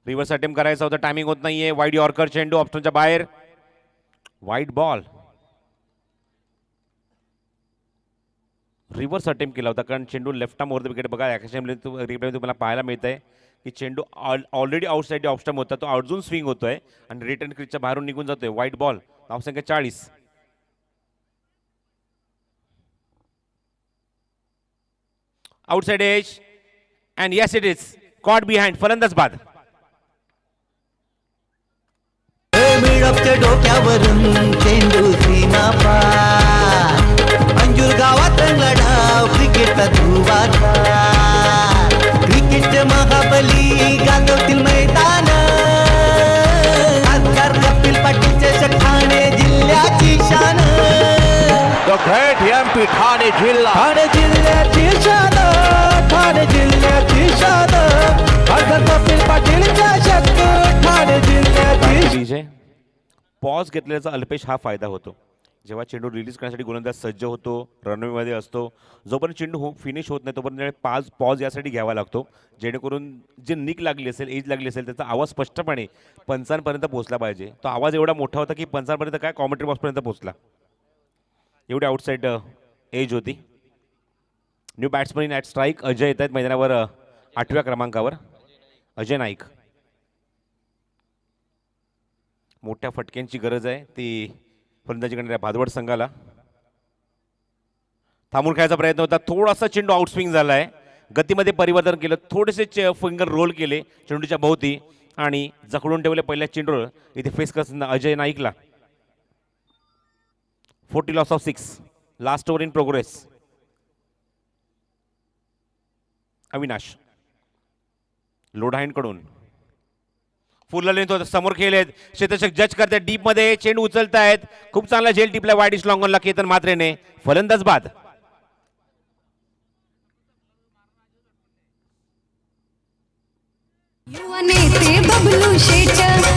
Reverse attempt करायचा होता, टायमिंग होत नाहीये. वाईड यॉर्कर चेंडू ऑप्शनच्या बाहेर. Wide ball. रिव्हर्स अटेम्प्ट केला होता कारण चेंडू left arm over the wicket. बघा रिप्ले तुम्हाला पाहायला मिळत आहे की चेंडू ऑलरेडी आउटसाइड ऑफ स्टंप होता, तो अजून स्विंग होतोय आणि रिटर्न क्रीजच्या बाहेरून निघून जातोय. Wide ball. धावसंख्या 40. Outside edge and yes it is caught behind. फलंदाज बाद. मिळपच्या डोक्यावरून चेंडू सीमा पार. अंजूर गावात रंगला डाव क्रिकेटचा धुवाचा. क्रिकेट महाबली गाजवतील मैदान. खासदार कपिल पाटील चषक ठाणे जिल्ह्याची शान. The great MP ठाणे जिल्हा. ठाणे जिल्ह्याची शान. ठाणे जिल्ह्याची शान. खासदार कपिल पाटील चषक ठाणे जिल्ह्याची. पॉज घेतल्याचा अल्पेश हा फायदा होतो. जेव्हा चेंडू रिलीज करण्यासाठी गोलंदाज सज्ज होतो, रनवेमध्ये असतो, जोपर्यंत चेंडू फिनिश होत नाही तोपर्यंत पॉज यासाठी घ्यावा लागतो जेणेकरून जे निक लागली असेल, एज लागली असेल त्याचा आवाज स्पष्टपणे पंचांपर्यंत पोहोचला पाहिजे. तो आवाज एवढा मोठा होता की पंचांपर्यंत काय कॉमेंट्री बॉक्सपर्यंत पोहोचला. एवढी आउटसाईड एज होती. New batsman in at strike Ajay येत आहेत मैदानावर 8व्या क्रमांकावर. अजय नाईक. मोठ्या फटक्यांची गरज आहे ती फलंदाजी करणाऱ्या भादवड संघाला. थांबून खेळायचा प्रयत्न होता, थोडासा चेंडू आउटस्विंग झाला आहे. गतीमध्ये परिवर्तन केलं, थोडेसे फिंगर रोल केले चेंडूच्या भोवती आणि जखडून ठेवले पहिल्या चेंडूवर. इथे फेस करताना अजय नाईकला. 40 loss of 6. Last over in progress. Avinash लोढाईंकडून फुल लेंथ होतं, समोर खेळलेत. क्षेत्ररक्षक जज करतात डीप मध्ये, चेंडू उचलतायत. खूप चांगला झेल टिपला वाईडिश लॉंगॉनला केतन म्हात्रेने. फलंदाज बाद. युवा नेते बबलू शेट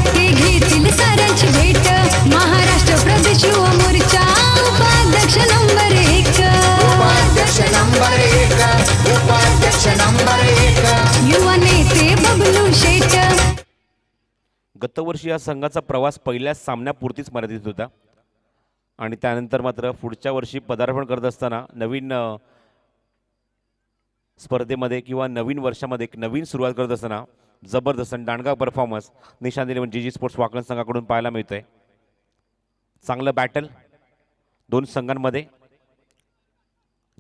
ते घेतील साऱ्यांची भेट. महाराष्ट्र प्रदेश युवा मोर्चा उपाध्यक्ष नंबर 1. उपाध्यक्ष नंबर 1. उपाध्यक्ष नंबर 1. युवा नेते बबलू शेट. गतवर्षी या संघाचा प्रवास पहिल्याच सामन्यापुरतीच मर्यादित होता आणि त्यानंतर मात्र पुढच्या वर्षी पदार्पण करत असताना नवीन स्पर्धेमध्ये किंवा नवीन वर्षामध्ये एक नवीन सुरुवात करत असताना जबरदस्त आणि दांडगा परफॉर्मन्स निशान 11 GG स्पोर्ट्स वाकलन संघाकडून पाहायला मिळतंय. चांगलं बॅटल 2 संघांमध्ये.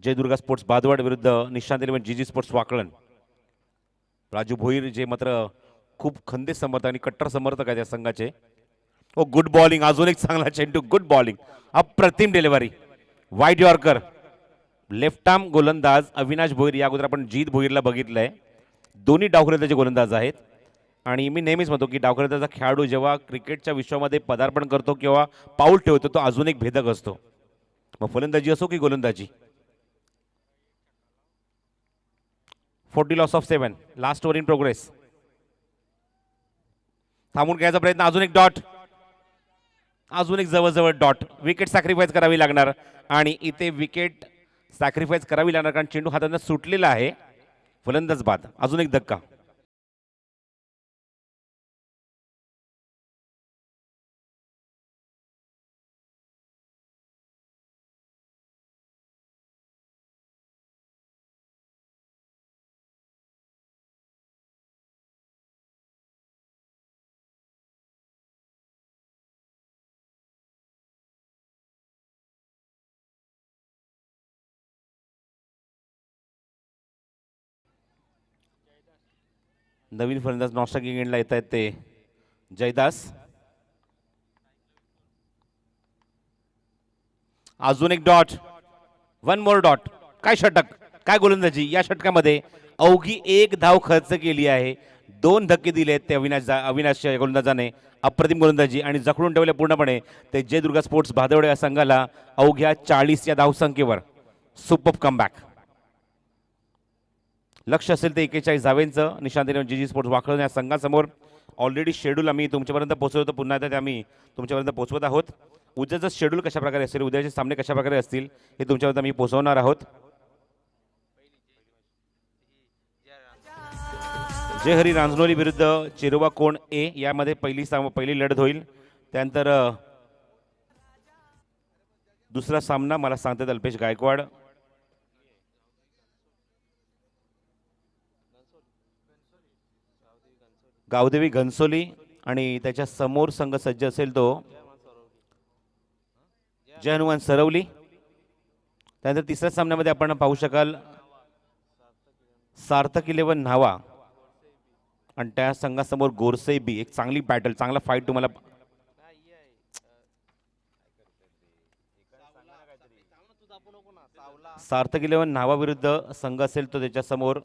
जयदुर्गा स्पोर्ट्स भादवड विरुद्ध निशान 11 GG स्पोर्ट्स वाकलन. राजू भोईर जे मात्र खूप खंदे समर्थक आणि कट्टर समर्थक आहेत या संघाचे. Oh good bowling. अजून एक चांगला चेंडू. Good bowling. अप्रतिम delivery. Wide yorker. Left arm गोलंदाज अविनाश भोईर. या अगोदर आपण जीत भोईरला बघितलंय. दोन्ही डावखुऱ्याचे गोलंदाज आहेत आणि मी नेहमीच म्हणतो की डावखुऱ्याचा खेळाडू जेव्हा क्रिकेटच्या विश्वामध्ये पदार्पण करतो किंवा पाऊल ठेवतो तो अजून एक भेदक असतो, मग फलंदाजी असो की गोलंदाजी. 40 loss of 7. Last over in progress. थांबून घ्यायचा प्रयत्न, अजून एक डॉट, अजून एक जवळजवळ डॉट. विकेट सॅक्रिफाईस करावी लागणार आणि इथे विकेट सॅक्रिफाईस करावी लागणार कारण चेंडू हाताने सुटलेला आहे. फलंदाज बाद. अजून एक धक्का. नवीन फलंदाज नॉस्ट्राकिंग एंडला येत आहेत ते जयदास. अजून एक डॉट, वन मोर डॉट. काय षटक, काय गोलंदाजी. या षटकामध्ये अवघी एक धाव खर्च केली आहे. 2 धक्के दिले आहेत ते अविनाश गोलंदाजाने. अप्रतिम गोलंदाजी आणि जखडून ठेवले पूर्णपणे ते जयदुर्गा स्पोर्ट्स भादवडे या संघाला अवघ्या 40 या धावसंख्येवर. Super comeback. लक्ष असेल ते 41 धावेंचं निशांतीने जी स्पोर्ट्स वाखळून या संघासमोर. ऑलरेडी शेड्यूल आम्ही तुमच्यापर्यंत पोहोचवतो, पुन्हा एकदा ते आम्ही तुमच्यापर्यंत पोहोचवत आहोत. उद्याचं शेड्यूल कशा प्रकारे असेल, उद्याचे सामने कशा प्रकारे असतील हे तुमच्यापर्यंत आम्ही पोहोचवणार आहोत. जय हरी रांजनोली विरुद्ध चिरोबा कोण ए यामध्ये पहिली लढत होईल. त्यानंतर दुसरा सामना मला सांगतात अल्पेश गायकवाड. गावदेवी घनसोली आणि त्याच्या समोर संघ सज्ज असेल तो जय हनुमान सरवली. त्यानंतर तिसऱ्या सामन्यामध्ये आपण पाहू शकाल सार्थक 11 न्हावा आणि त्या संघासमोर गोरसे बी. एक चांगली बॅटल, चांगला फाईट तुम्हाला. सार्थक 11 न्हावा विरुद्ध संघ असेल तो त्याच्यासमोर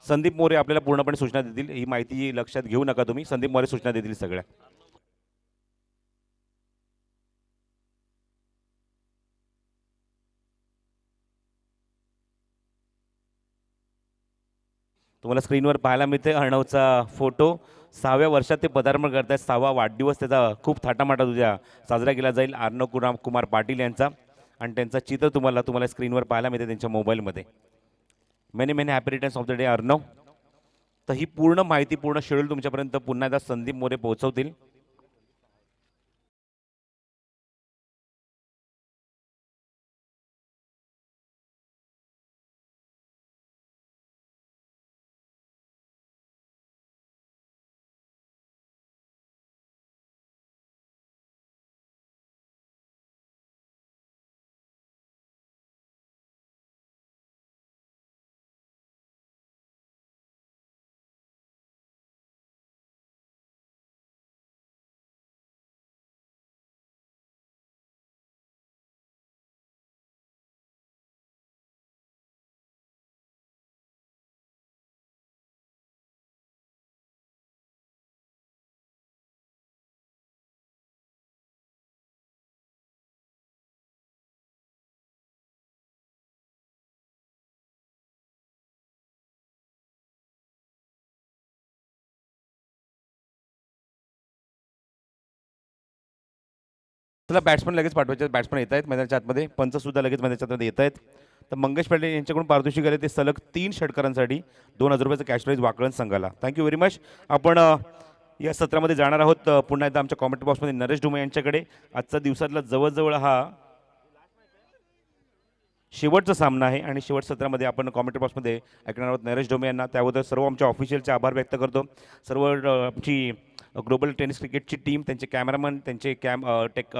संदीप मोरे आपल्याला पूर्णपणे सूचना देतील. ही माहिती लक्षात घेऊ नका तुम्ही, संदीप मोरे सूचना देतील सगळ्या. तुम्हाला स्क्रीनवर पाहायला मिळते अर्णवचा फोटो. 6व्या वर्षात ते पदार्पण करत आहेत. 6वा वाढदिवस त्याचा खूप थाटामाटात उद्या साजरा केला जाईल अर्णव कुमार पाटील यांचा. आणि त्यांचं चित्र तुम्हाला स्क्रीनवर पाहायला मिळते त्यांच्या मोबाईलमध्ये. Many happy returns of the day Arnav. तर ही पूर्ण माहिती, पूर्ण शेड्यूल तुमच्यापर्यंत पुन्हा एकदा संदीप मोरे पोहोचवतील. चला बॅट्समन लगेच पाठवायचे. बॅट्समन येत आहेत मैदानाच्या आतमध्ये. पंच सुद्धा लगेच मैदानाच्या आतमध्ये येत आहेत. तर मंगेश पाटील यांच्याकडून पारितोषिक आले ते सलग 3 षटकारांसाठी 2000 रुपयाचं कॅश प्राईज वाकळण संघाला. Thank you very much. आपण या सत्रामध्ये जाणार आहोत पुन्हा एकदा आमच्या कॉमेंट्री बॉक्समध्ये नरेश डुमे यांच्याकडे. आजचा दिवसातला जवळजवळ हा शेवटचा सामना आहे आणि शेवट सत्रामध्ये आपण कॉमेंट्री बॉक्समध्ये ऐकणार आहोत नरेश डोमे यांना. त्याबद्दल सर्व आमच्या ऑफिशियलचे आभार व्यक्त करतो. सर्व आमची ग्लोबल टेनिस क्रिकेटची टीम, त्यांचे कॅमेरामन, त्यांचे टेक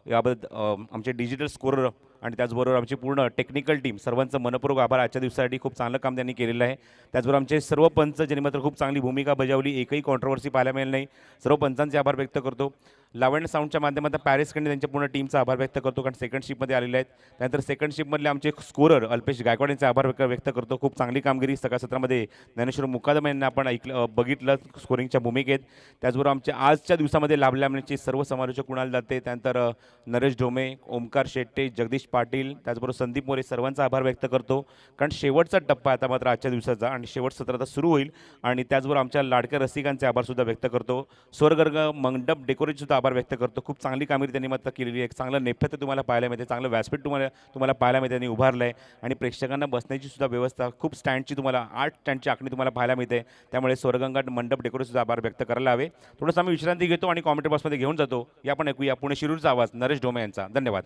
याबद्दल आमचे डिजिटल स्कोरर आणि त्याचबरोबर आमची पूर्ण टेक्निकल टीम, सर्वांचं मनपूर्वक आभार. आजच्या दिवसासाठी खूप चांगलं काम त्यांनी केलेलं आहे. त्याचबरोबर आमचे सर्व पंच ज्यांनी मात्र खूप चांगली भूमिका बजावली, एकही कॉन्ट्रोवर्सी पाहायला मिळाली नाही. सर्व पंचांचे आभार व्यक्त करतो. लावण्य साऊंडच्या माध्यमातून पॅरिसकडे त्यांच्या पूर्ण टीमचा आभार व्यक्त करतो, कारण सेकंड शिपमध्ये आलेले आहेत. त्यानंतर सेकंड शिपमधले आमचे स्कोरर अल्पेश गायकवाड यांचे आभार व्यक्त करतो. खूप चांगली कामगिरी सकाळ सत्रामध्ये ज्ञानेश्वर मुकादम यांना आपण बघितलं स्कोरिंगच्या भूमिकेत. त्याचबरोबर आमच्या आजच्या दिवसामध्ये लाभल्याचे सर्व समालोचक कुणाल दाते, त्यानंतर नरेश ढोमे, ओमकार शेट्टे, जगदीश पाटील, त्याचबरोबर संदीप मोरे सर्वांचा आभार व्यक्त करतो, कारण शेवटचा टप्पा आता मात्र आजच्या दिवसाचा आणि शेवट सत्र आता सुरू होईल. आणि त्याचबरोबर आमच्या लाडक्या रसिकांचे आभारसुद्धा व्यक्त करतो. स्वर्गर्ग मंडप डेकोरेशनचा आभार व्यक्त करतो. खूप चांगली कामगिरी त्यांनी मात्र केलेली आहे. एक चांगलं नेपथ्य तुम्हाला पाहायला मिळते, चांगलं व्यासपीठ तुम्हाला पाहायला मिळते, त्यांनी उभारलं आहे. आणि प्रेक्षकांना बसण्याची सुद्धा व्यवस्था खूप स्टँडची तुम्हाला 8 स्टँडची आखणी तुम्हाला पाहायला मिळते. त्यामुळे स्वर्गंगा मंडप डेकोरेशनचा आभार व्यक्त करायला हवे. थोडंसं आम्ही विश्रांती घेतो आणि कॉमेंट्री बॉक्समध्ये घेऊन जातो. या पण ऐकूया पुणे शिरूरचा आवाज नरेश ढोमे यांचा. धन्यवाद.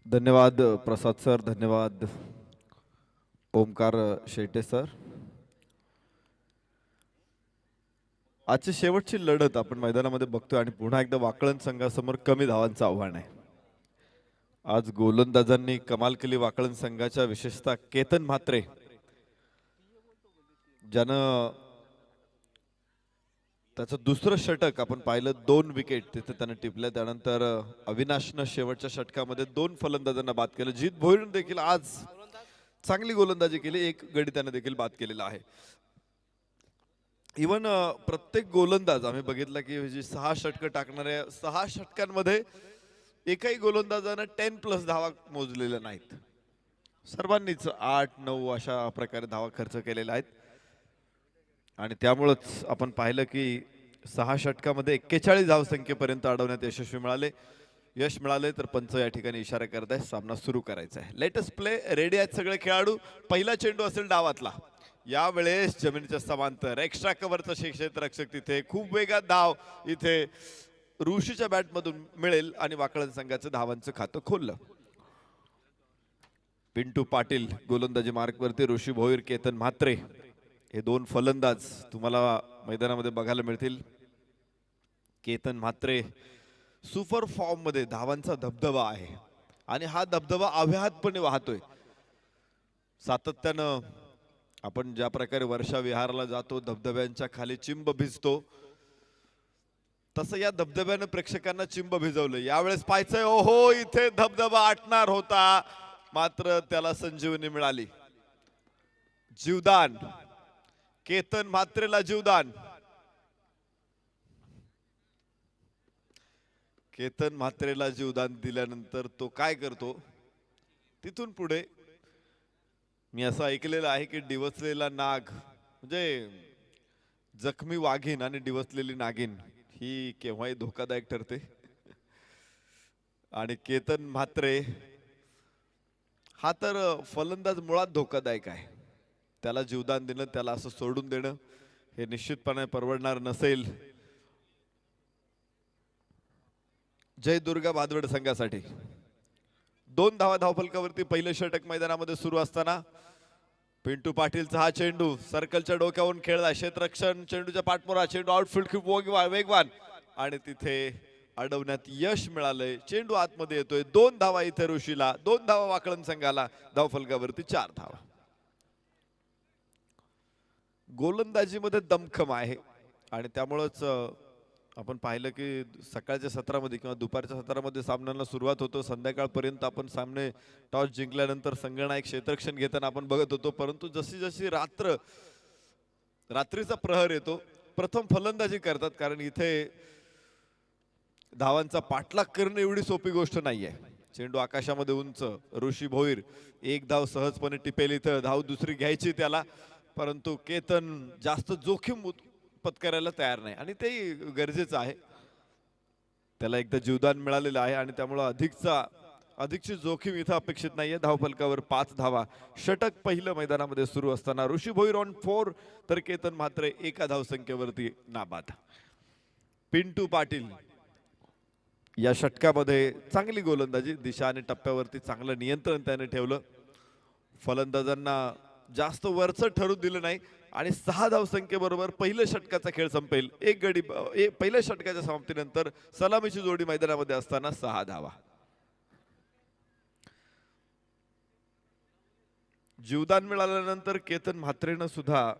धन्यवाद प्रसाद सर, धन्यवाद ओमकार शेटे सर. आजची शेवटची लढत आपण मैदानामध्ये बघतोय आणि पुन्हा एकदा वाकळण संघासमोर कमी धावांचं आव्हान आहे. आज गोलंदाजांनी कमाल केली वाकळण संघाच्या, विशेषतः केतन म्हात्रे ज्यानं त्याचं दुसरं षटक आपण पाहिलं, 2 विकेट तिथे त्यानं टिपल्या. त्यानंतर अविनाशनं शेवटच्या षटकामध्ये 2 फलंदाजांना बाद केलं. जीत भोईरनं देखील आज चांगली गोलंदाजी केली, 1 गडी त्यानं देखील बाद केलेला आहे. इवन प्रत्येक गोलंदाज आम्ही बघितला की जी 6 षटकं टाकणाऱ्या 6 षटकांमध्ये एकही गोलंदाजानं 10+ धावा मोजलेल्या नाहीत. सर्वांनीच 8-9 अशा प्रकारे धावा खर्च केलेल्या आहेत. आणि त्यामुळेच आपण पाहिलं की 6 षटकामध्ये 41 धावसंख्येपर्यंत अडवण्यात यश मिळाले. तर पंच या ठिकाणी इशारा करत आहे सामना सुरू करायचा आहे. लेटेस्ट प्ले, रेडी आहेत सगळे खेळाडू. पहिला चेंडू असेल डावातला. यावेळेस जमिनीच्या समांतर एक्स्ट्रा कव्हरचा क्षेत्ररक्षक तिथे, खूप वेगात धाव इथे ऋषीच्या बॅटमधून मिळेल आणि वाकळण संघाचं धावांचं खातं खोललं. पिंटू पाटील गोलंदाजी मार्कवरती, ऋषी भोईर, केतन म्हात्रे हे 2 फलंदाज तुम्हाला मैदानामध्ये बघायला मिळतील. केतन म्हात्रे सुपर फॉर्म मध्ये, धावांचा धबधबा आहे आणि हा धबधबा अव्याहतपणे वाहतोय. सातत्यानं आपण ज्या प्रकारे वर्षा विहाराला जातो, धबधब्यांच्या खाली चिंब भिजतो, तसं या धबधब्यानं प्रेक्षकांना चिंब भिजवलं. यावेळेस पाहायचंय, ओहो इथे धबधबा आटणार होता, मात्र त्याला संजीवनी मिळाली. जीवदान, केतन म्हात्रेला जीवदान. केतन म्हात्रेला जीवदान दिल्यानंतर तो काय करतो, तिथून पुढे मी असं ऐकलेलं आहे की डिवचलेला नाग म्हणजे जखमी वाघीण आणि डिवचलेली नागिन ही केव्हाही धोकादायक ठरते. आणि केतन म्हात्रे हा तर फलंदाज मुळात धोकादायक आहे. त्याला जीवदान देणं, त्याला असं सोडून देणं हे निश्चितपणे परवडणार नसेल. जय दुर्गा भादवड संघासाठी 2 धावा धावफलकावरती पहिलं षटक मैदानामध्ये सुरू असताना पिंटू पाटीलचा हा चेंडू सर्कलच्या डोक्यावरून खेळला. क्षेत्ररक्षण चेंडूच्या पाठमोरा, चेंडू आउटफील्ड खूप वेगवान आणि तिथे अडवण्यात यश मिळालंय. चेंडू आतमध्ये येतोय. 2 धावा इथे ऋषीला, 2 धावा वाकळण संघाला. धावफलकावरती 4 धावा. गोलंदाजीमध्ये दमखम आहे आणि त्यामुळेच आपण पाहिलं की सकाळच्या सत्रामध्ये किंवा दुपारच्या सत्रामध्ये सामन्यांना सुरुवात होतो, संध्याकाळपर्यंत आपण सामने टॉस जिंकल्यानंतर संघनायक क्षेत्ररक्षण घेताना आपण बघत होतो. परंतु जशी जशी रात्रीचा प्रहर येतो, प्रथम फलंदाजी करतात, कारण इथे धावांचा पाठलाग करणं एवढी सोपी गोष्ट नाहीये. चेंडू आकाशामध्ये उंच, ऋषी भोईर 1 धाव सहजपणे टिपेल. इथं धाव दुसरी घ्यायची त्याला, परंतु केतन जास्त जोखीम पत्करायला तयार नाही आणि ते गरजेचं आहे. त्याला एकदा जीवदान मिळालेलं आहे आणि त्यामुळे अधिकची जोखीम इथं अपेक्षित नाहीये. धावफलकावर 5 धावा. षटक पहिलं मैदानामध्ये सुरू असताना ऋषी भोईर ऑन 4 तर केतन मात्र 1 धावसंख्येवरती नाबाद. पिंटू पाटील या षटकामध्ये चांगली गोलंदाजी, दिशा आणि टप्प्यावरती चांगलं नियंत्रण त्याने ठेवलं. फलंदाजांना जास्त वरचं ठरू दिलं नाही आणि 6 धावसंख्येबरोबर पहिल्या षटकाचा खेळ संपेल. पहिल्या षटकाच्या समाप्तीनंतर सलामीची जोडी मैदानामध्ये असताना 6 धावा. जीवदान मिळाल्यानंतर केतन म्हात्रेनं सुद्धा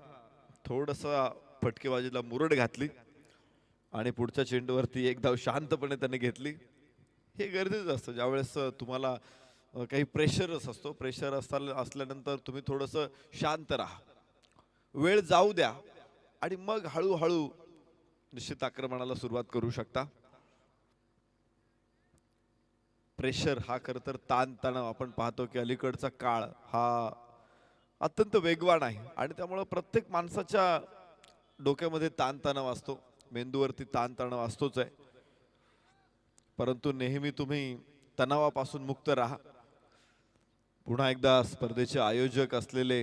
थोडसा फटकेबाजीला मुरड घातली आणि पुढच्या चेंडूवरती एक धाव शांतपणे त्याने घेतली. हे गरजेचं असतं ज्यावेळेस तुम्हाला काही प्रेशरच असतो. प्रेशर असल्यानंतर तुम्ही थोडंसं शांत राहा, वेळ जाऊ द्या आणि मग हळूहळू निश्चित आक्रमणाला सुरुवात करू शकता. प्रेशर हा खरं तर ताणतणाव आपण पाहतो की अलीकडचा काळ हा अत्यंत वेगवान आहे आणि त्यामुळे प्रत्येक माणसाच्या डोक्यामध्ये ताणतणाव असतो, मेंदूवरती ताणतणाव असतोच आहे. परंतु नेहमी तुम्ही तणावापासून मुक्त राहा. पुन्हा एकदा स्पर्धेचे आयोजक असलेले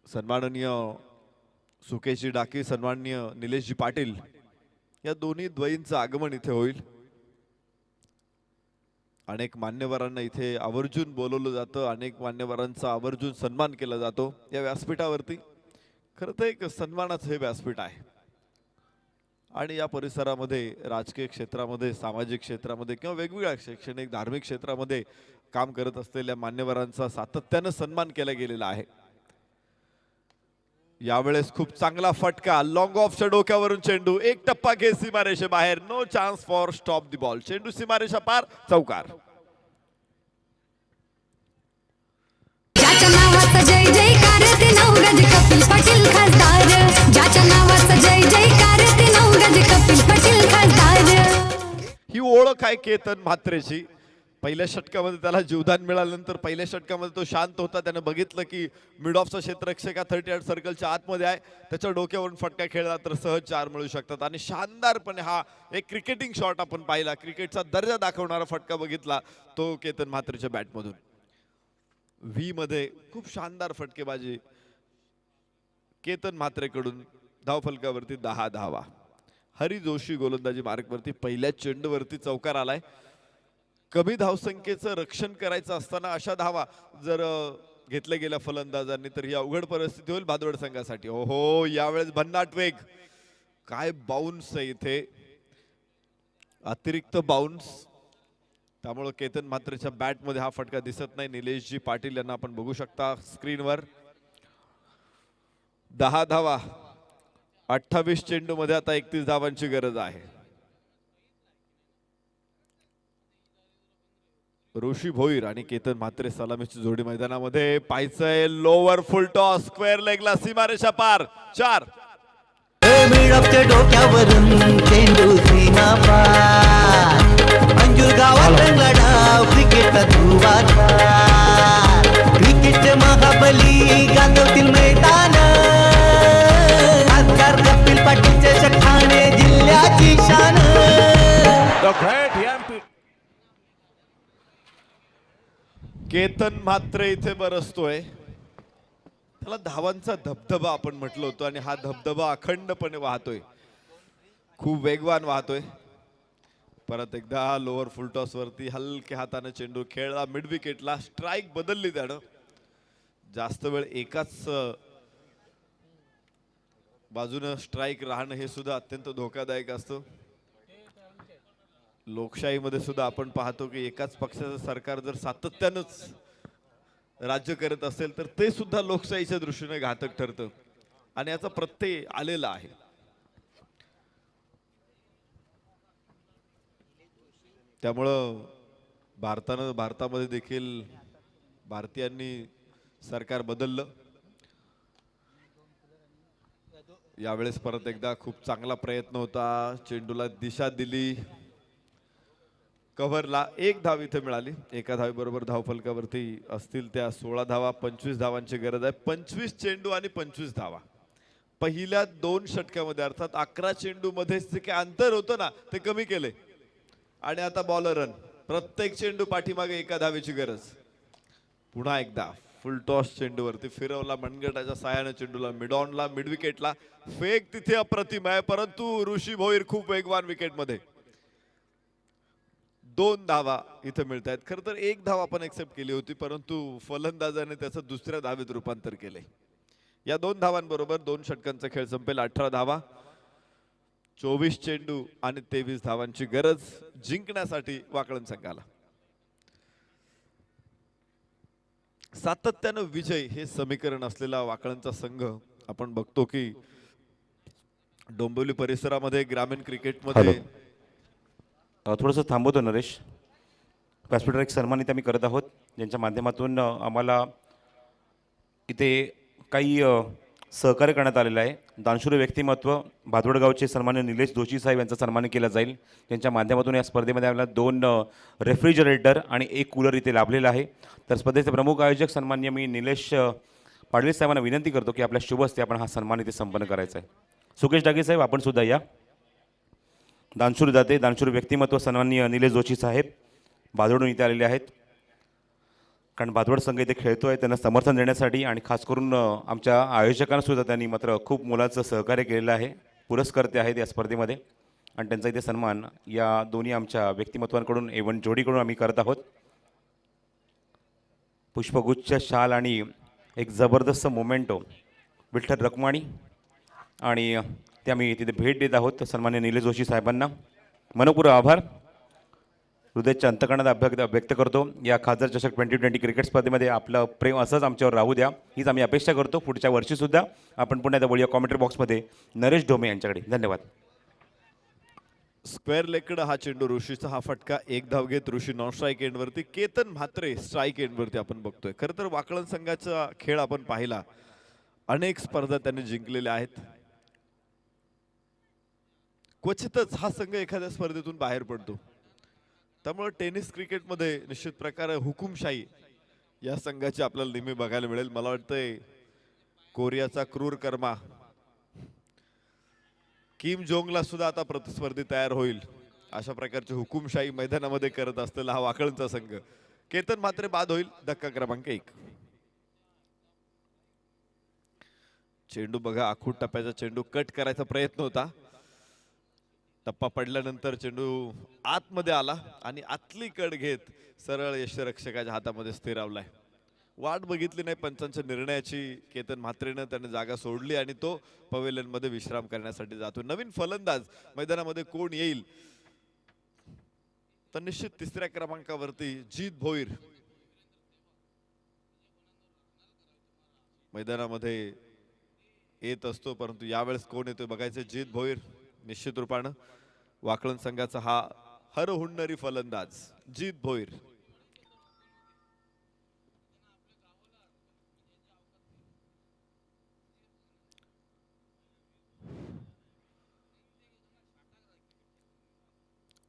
सन्माननीय सुकेशजी डाकी, सन्माननीय निलेशजी पाटील या दोन्ही द्वयींचं आगमन इथे होईल. अनेक मान्यवरांना इथे आवर्जून बोलवलं जातं, अनेक मान्यवरांचा आवर्जून सन्मान केला जातो या व्यासपीठावरती. खरं तर एक सन्मानाचं हे व्यासपीठ आहे आणि या परिसरामध्ये राजकीय क्षेत्रामध्ये, सामाजिक क्षेत्रामध्ये किंवा वेगवेगळ्या शैक्षणिक धार्मिक क्षेत्रामध्ये काम करत असलेल्या मान्यवरांचा सातत्यानं सन्मान केला गेलेला आहे. यावेळेस खूप चांगला फटका, लॉंग ऑफच्या डोक्यावरून चेंडू, एक टप्पा घे सीमारेषे बाहेर, no chance for stop the ball. चेंडू सीमारेषा पार, चौकार. ज्याच्या नावाचा जय जयकार ते नवगज कपिल पाटील खासदार. ज्याच्या नावाचा जय जयकार ते नवगज कपिल पाटील खासदार. ही ओळख आहे केतन म्हात्रेची. पहिल्या षटकामध्ये त्याला जीवदान मिळाल्यानंतर पहिल्या षटकामध्ये तो शांत होता. त्याने बघितलं की मिड ऑफचा क्षेत्ररक्षक 38 सर्कलच्या आतमध्ये आहे, त्याच्या डोक्यावरून फटका खेळला तर सहज 4 मिळू शकतात आणि शानदारपणे हा एक क्रिकेटिंग शॉट आपण पाहिला, क्रिकेटचा दर्जा दाखवणारा फटका बघितला तो केतन म्हात्रेच्या बॅटमधून. व्ही मध्ये खूप शानदार फटकेबाजी केतन म्हात्रेकडून. धावफलकावरती 10 धावा. हरी जोशी गोलंदाजी मार्कवरती पहिल्या चेंडूवरती चौकार आलाय. कमी धावसंख्येचं रक्षण करायचं असताना अशा धावा जर घेतल्या गेल्या फलंदाजांनी तर ही अवघड परिस्थिती होईल भादवड संघासाठी. ओहो, यावेळेस भन्नाट वेग, काय बाउन्स आहे इथे, अतिरिक्त बाउन्स. त्यामुळे केतन म्हात्रेच्या बॅटमध्ये हा फटका दिसत नाही. निलेशजी पाटील यांना आपण बघू शकता स्क्रीनवर. 10 धावा 28 चेंडू मध्ये आता 31 धावांची गरज आहे. ऋषी भोईर आणि केतन म्हात्रे सलामीची जोडी मैदानामध्ये. पाहायचंय लोअर फुल टॉस, स्क्वेअर लेगला सीमारेषा पार, 4. मिळवते डोक्यावरून चेंडू सीमा पार. अंजूर गावात रंगला डाव, क्रिकेटचा धुवाधार. क्रिकेटचे महाबली गाजवतील मैदान. खासदार कपिल पाटीलचे ठाणे जिल्ह्याची शान. The great MP. Ketan Mhatre इथे बरसतोय. त्याला धावांचा धबधबा आपण म्हटलं होतं आणि हा धबधबा अखंडपणे वाहतोय, खूप वेगवान वाहतोय. परत एकदा लोअर फुल टॉस वरती हलक्या हाताने चेंडू खेळला, मिड विकेटला. स्ट्राईक बदलली त्यानं. जास्त वेळ एकाच बाजूनं स्ट्राईक राहणं हे सुद्धा अत्यंत धोकादायक असतं. लोकशाहीमध्ये सुद्धा आपण पाहतो की एकाच पक्षाचं सरकार जर सातत्यानंच राज्य करत असेल तर ते सुद्धा लोकशाहीच्या दृष्टीने घातक ठरतं आणि याचा प्रत्यय आलेला आहे. त्यामुळं भारतामध्ये देखील भारतीयांनी सरकार बदललं. यावेळेस परत एकदा खूप चांगला प्रयत्न होता, चेंडूला दिशा दिली, कव्हरला. 1 धाव इथे मिळाली. एका धावेबरोबर धावफलकावरती असतील त्या 16 धावा. 25 धावांची गरज आहे. 25 चेंडू आणि 25 धावा पहिल्या 2 षटकामध्ये, अर्थात 11 चेंडू मध्ये जे काही अंतर होतं ना ते कमी केले आणि आता बॉलर रन. प्रत्येक चेंडू पाठीमागे 1 धावेची गरज. पुन्हा एकदा फुल टॉस चेंडूवरती फिरवला मनगटाच्या साहाय्याने चेंडूला मिड ऑनला, मिड विकेटला. फेक तिथे अप्रतिम आहे, परंतु ऋषी भोईर खूप वेगवान विकेटमध्ये. 2 धावा इथे मिळत आहेत. खरं तर 1 धाव आपण एक्सेप्ट केली होती, परंतु फलंदाजाने त्याचं दुसऱ्या धावेत रूपांतर केले. या 2 धावांबरोबर 2 षटकांचा खेळ संपेल. 18 धावा, 24 चेंडू आणि 23 धावांची गरज जिंकण्यासाठी वाकळण संघाला. सातत्यानं विजय हे समीकरण असलेला वाकळणचा संघ आपण बघतो की डोंबिवली परिसरामध्ये ग्रामीण क्रिकेटमध्ये थोडंसं थांबवतो नरेश. व्यासपीठावर एक सन्मानित आम्ही करत आहोत ज्यांच्या माध्यमातून आम्हाला इथे काही सहकार्य करण्यात आलेलं आहे. दानशूर व्यक्तिमत्व भादवडगावचे सन्मान्य निलेश जोशी साहेब यांचा सन्मान केला जाईल. त्यांच्या माध्यमातून या स्पर्धेमध्ये आम्हाला 2 रेफ्रिजरेटर आणि 1 कूलर इथे लाभलेला आहे. तर स्पर्धेचे प्रमुख आयोजक सन्मान्य मी निलेश पाडवी साहेबांना विनंती करतो की आपल्या शुभ हस्ते आपण हा सन्मान इथे संपन्न करायचा आहे. सुकेश डागे साहेब आपण सुद्धा या. दानशूर दाते दानशूर व्यक्तिमत्व सन्माननीय निलेश जोशी साहेब भादवडून इथे आलेले आहेत. कारण भादवड संघ इथे खेळतो आहे त्यांना समर्थन देण्यासाठी आणि खास करून आमच्या आयोजकांनासुद्धा त्यांनी मात्र खूप मोलाचं सहकार्य केलेलं आहे. पुरस्कर्ते आहेत या स्पर्धेमध्ये आणि त्यांचा इथे सन्मान या दोन्ही आमच्या व्यक्तिमत्वांकडून एवन जोडीकडून आम्ही करत आहोत. पुष्पगुच्छ शाल आणि एक जबरदस्त मोमेंटो विठ्ठल रखमाणी आणि ते आम्ही तिथे भेट देत आहोत सन्मान्य निलेश जोशी साहेबांना. मनपूर्वक आभार हृदयाच्या अंतकरणात व्यक्त करतो. या खासदार चषक 2020 क्रिकेट स्पर्धेमध्ये आपलं प्रेम असंच आमच्यावर राहू द्या हीच आम्ही अपेक्षा करतो. पुढच्या वर्षीसुद्धा आपण पुन्हा एकदा बोलूया कॉमेंट्री बॉक्समध्ये नरेश ढोमे यांच्याकडे. धन्यवाद. स्क्वेअर लेगकडे हा चेंडू ऋषीचा हा फटका 1 धाव घेत ऋषी नॉन स्ट्राईक एंडवरती. केतन म्हात्रे स्ट्राईक एंडवरती आपण बघतोय. खरं तर वाकळण संघाचा खेळ आपण पाहिला. अनेक स्पर्धा त्यांनी जिंकलेल्या आहेत. क्वचितच हा संघ एखाद्या स्पर्धेतून बाहेर पडतो. त्यामुळे टेनिस क्रिकेटमध्ये निश्चित प्रकारे हुकुमशाही या संघाची आपल्याला नेहमी बघायला मिळेल. मला वाटतंय कोरियाचा क्रूर कर्मा किम जोंगला सुद्धा आता प्रतिस्पर्धी तयार होईल अशा प्रकारची हुकुमशाही मैदानामध्ये करत असलेला हा वाकळचा संघ. केतन मात्र बाद होईल. धक्का क्रमांक 1. चेंडू बघा आखूड टप्प्याचा चेंडू कट करायचा प्रयत्न होता. टप्पा पडल्यानंतर चेंडू आतमध्ये आला आणि आतली कड घेत सरळ यष्टिरक्षकाच्या हातामध्ये स्थिरावलाय. वाट बघितली नाही पंचांच्या निर्णयाची. केतन म्हात्रेनं त्याने जागा सोडली आणि तो पवेलियन मध्ये विश्राम करण्यासाठी जातो. नवीन फलंदाज मैदानामध्ये कोण येईल तर निश्चित 3ऱ्या क्रमांकावरती जीत भोईर मैदानामध्ये येत असतो. परंतु यावेळेस कोण येतोय बघायचं. जीत भोईर निश्चित रूपानं वाकळण संघाचा हा हरहुन्नरी फलंदाज जीत भोईर.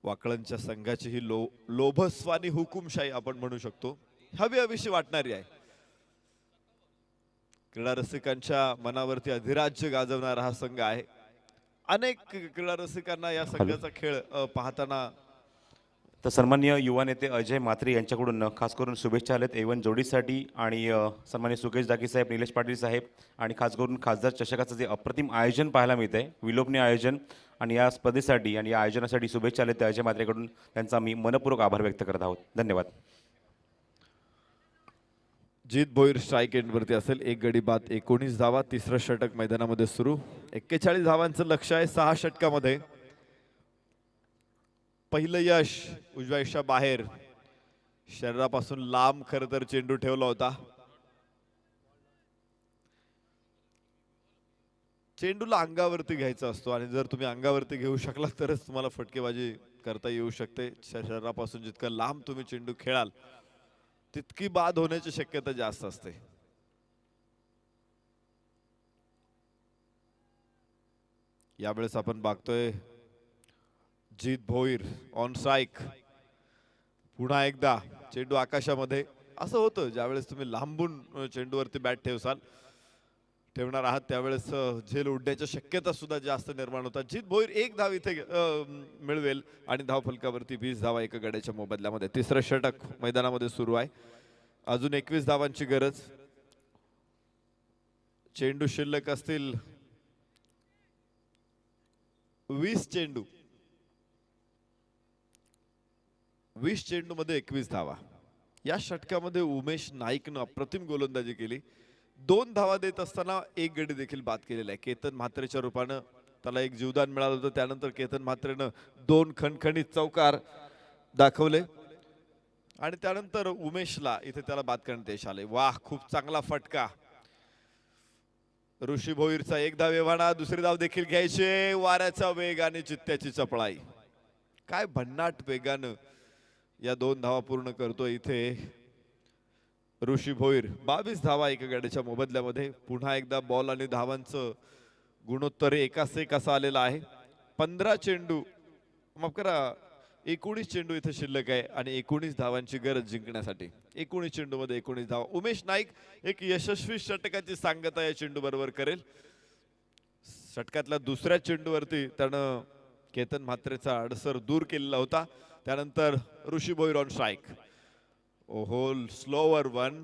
वाकळणच्या संघाची ही लोभस्वानी हुकुमशाही आपण म्हणू शकतो. हवी हवीशी वाटणारी आहे. क्रीडा रसिकांच्या मनावरती अधिराज्य गाजवणारा हा संघ आहे. अनेक क्रीडा रसिकांना या संघाचा खेळ पाहताना. तर सन्माननीय युवा नेते अजय म्हात्रे यांच्याकडून खास करून शुभेच्छा आल्यात एवन जोडीसाठी आणि सन्माननीय सुकेश दागी साहेब निलेश पाटील साहेब आणि खास करून खासदार चषकाचं जे अप्रतिम आयोजन पाहायला मिळत आहे विलोभनीय आयोजन आणि या स्पर्धेसाठी आणि या आयोजनासाठी शुभेच्छा आल्यात अजय म्हात्रेकडून त्यांचा मी मनपूर्वक आभार व्यक्त करत आहोत. धन्यवाद. जीत भोईर स्ट्राईक एंडवरती असेल. 1 गडी बाद 19 धावा. 3रं षटक मैदानामध्ये सुरू. 41 धावांचं लक्ष आहे 6 षटकामध्ये. पहिलं यश उजव्या यशा बाहेर शरीरापासून लांब खरं तर चेंडू ठेवला होता. चेंडूला अंगावरती घ्यायचा असतो आणि जर तुम्ही अंगावरती घेऊ शकला तरच तुम्हाला फटकेबाजी करता येऊ शकते. शरीरापासून जितकं लांब तुम्ही चेंडू खेळाल तितकी बाद होण्याची शक्यता जास्त असते. यावेळेस आपण बघतोय जीत भोईर ऑन स्ट्राईक. पुन्हा एकदा चेंडू आकाशामध्ये. असं होतं ज्यावेळेस तुम्ही लांबून चेंडूवरती बॅट ठेवणार आहात त्यावेळेस झेल उडण्याची शक्यता सुद्धा जास्त निर्माण होतात. जीत भोईर 1 धाव इथे मिळवेल आणि धाव फलकावरती 20 धावा एका गड्याच्या मोबदल्यामध्ये. 3रं षटक मैदानामध्ये सुरू आहे. अजून 21 धावांची गरज. चेंडू शिल्लक असतील 20 चेंडू. 20 चेंडू मध्ये 21 धावा. या षटकामध्ये उमेश नाईकनं अप्रतिम गोलंदाजी केली. 2 धावा देत असताना 1 गडी देखील बाद केलेला आहे. केतन म्हात्रेच्या रूपानं त्याला 1 जीवदान मिळालं होतं. त्यानंतर केतन म्हात्रेनं 2 खणखणीत चौकार दाखवले आणि त्यानंतर उमेशला इथे त्याला बाद करण्यात यश आले. वाह खूप चांगला फटका. ऋषी भोईरचा एक धाव एव्हाना, दुसरी धाव देखील घ्यायचे. वाऱ्याचा वेग आणि चित्त्याची चपळाई, काय भन्नाट वेगानं या 2 धावा पूर्ण करतो इथे ऋषी भोईर. 22 धावा एका गाडीच्या मोबदल्यामध्ये. पुन्हा एकदा बॉल आणि धावांचं गुणोत्तर एकास एक असं आलेलं आहे. 15 चेंडू, माफ करा 19 चेंडू इथे शिल्लक आहे आणि 19 धावांची गरज जिंकण्यासाठी. 19 चेंडू मध्ये 19 धावा. उमेश नाईक एक यशस्वी षटकाची सांगता या चेंडू बरोबर करेल. षटकातल्या दुसऱ्या चेंडूवरती त्यानं केतन म्हात्रेचा अडसर दूर केलेला होता. त्यानंतर ऋषी भोईर ऑन स्ट्राईक. ओहो, स्लोवर वन.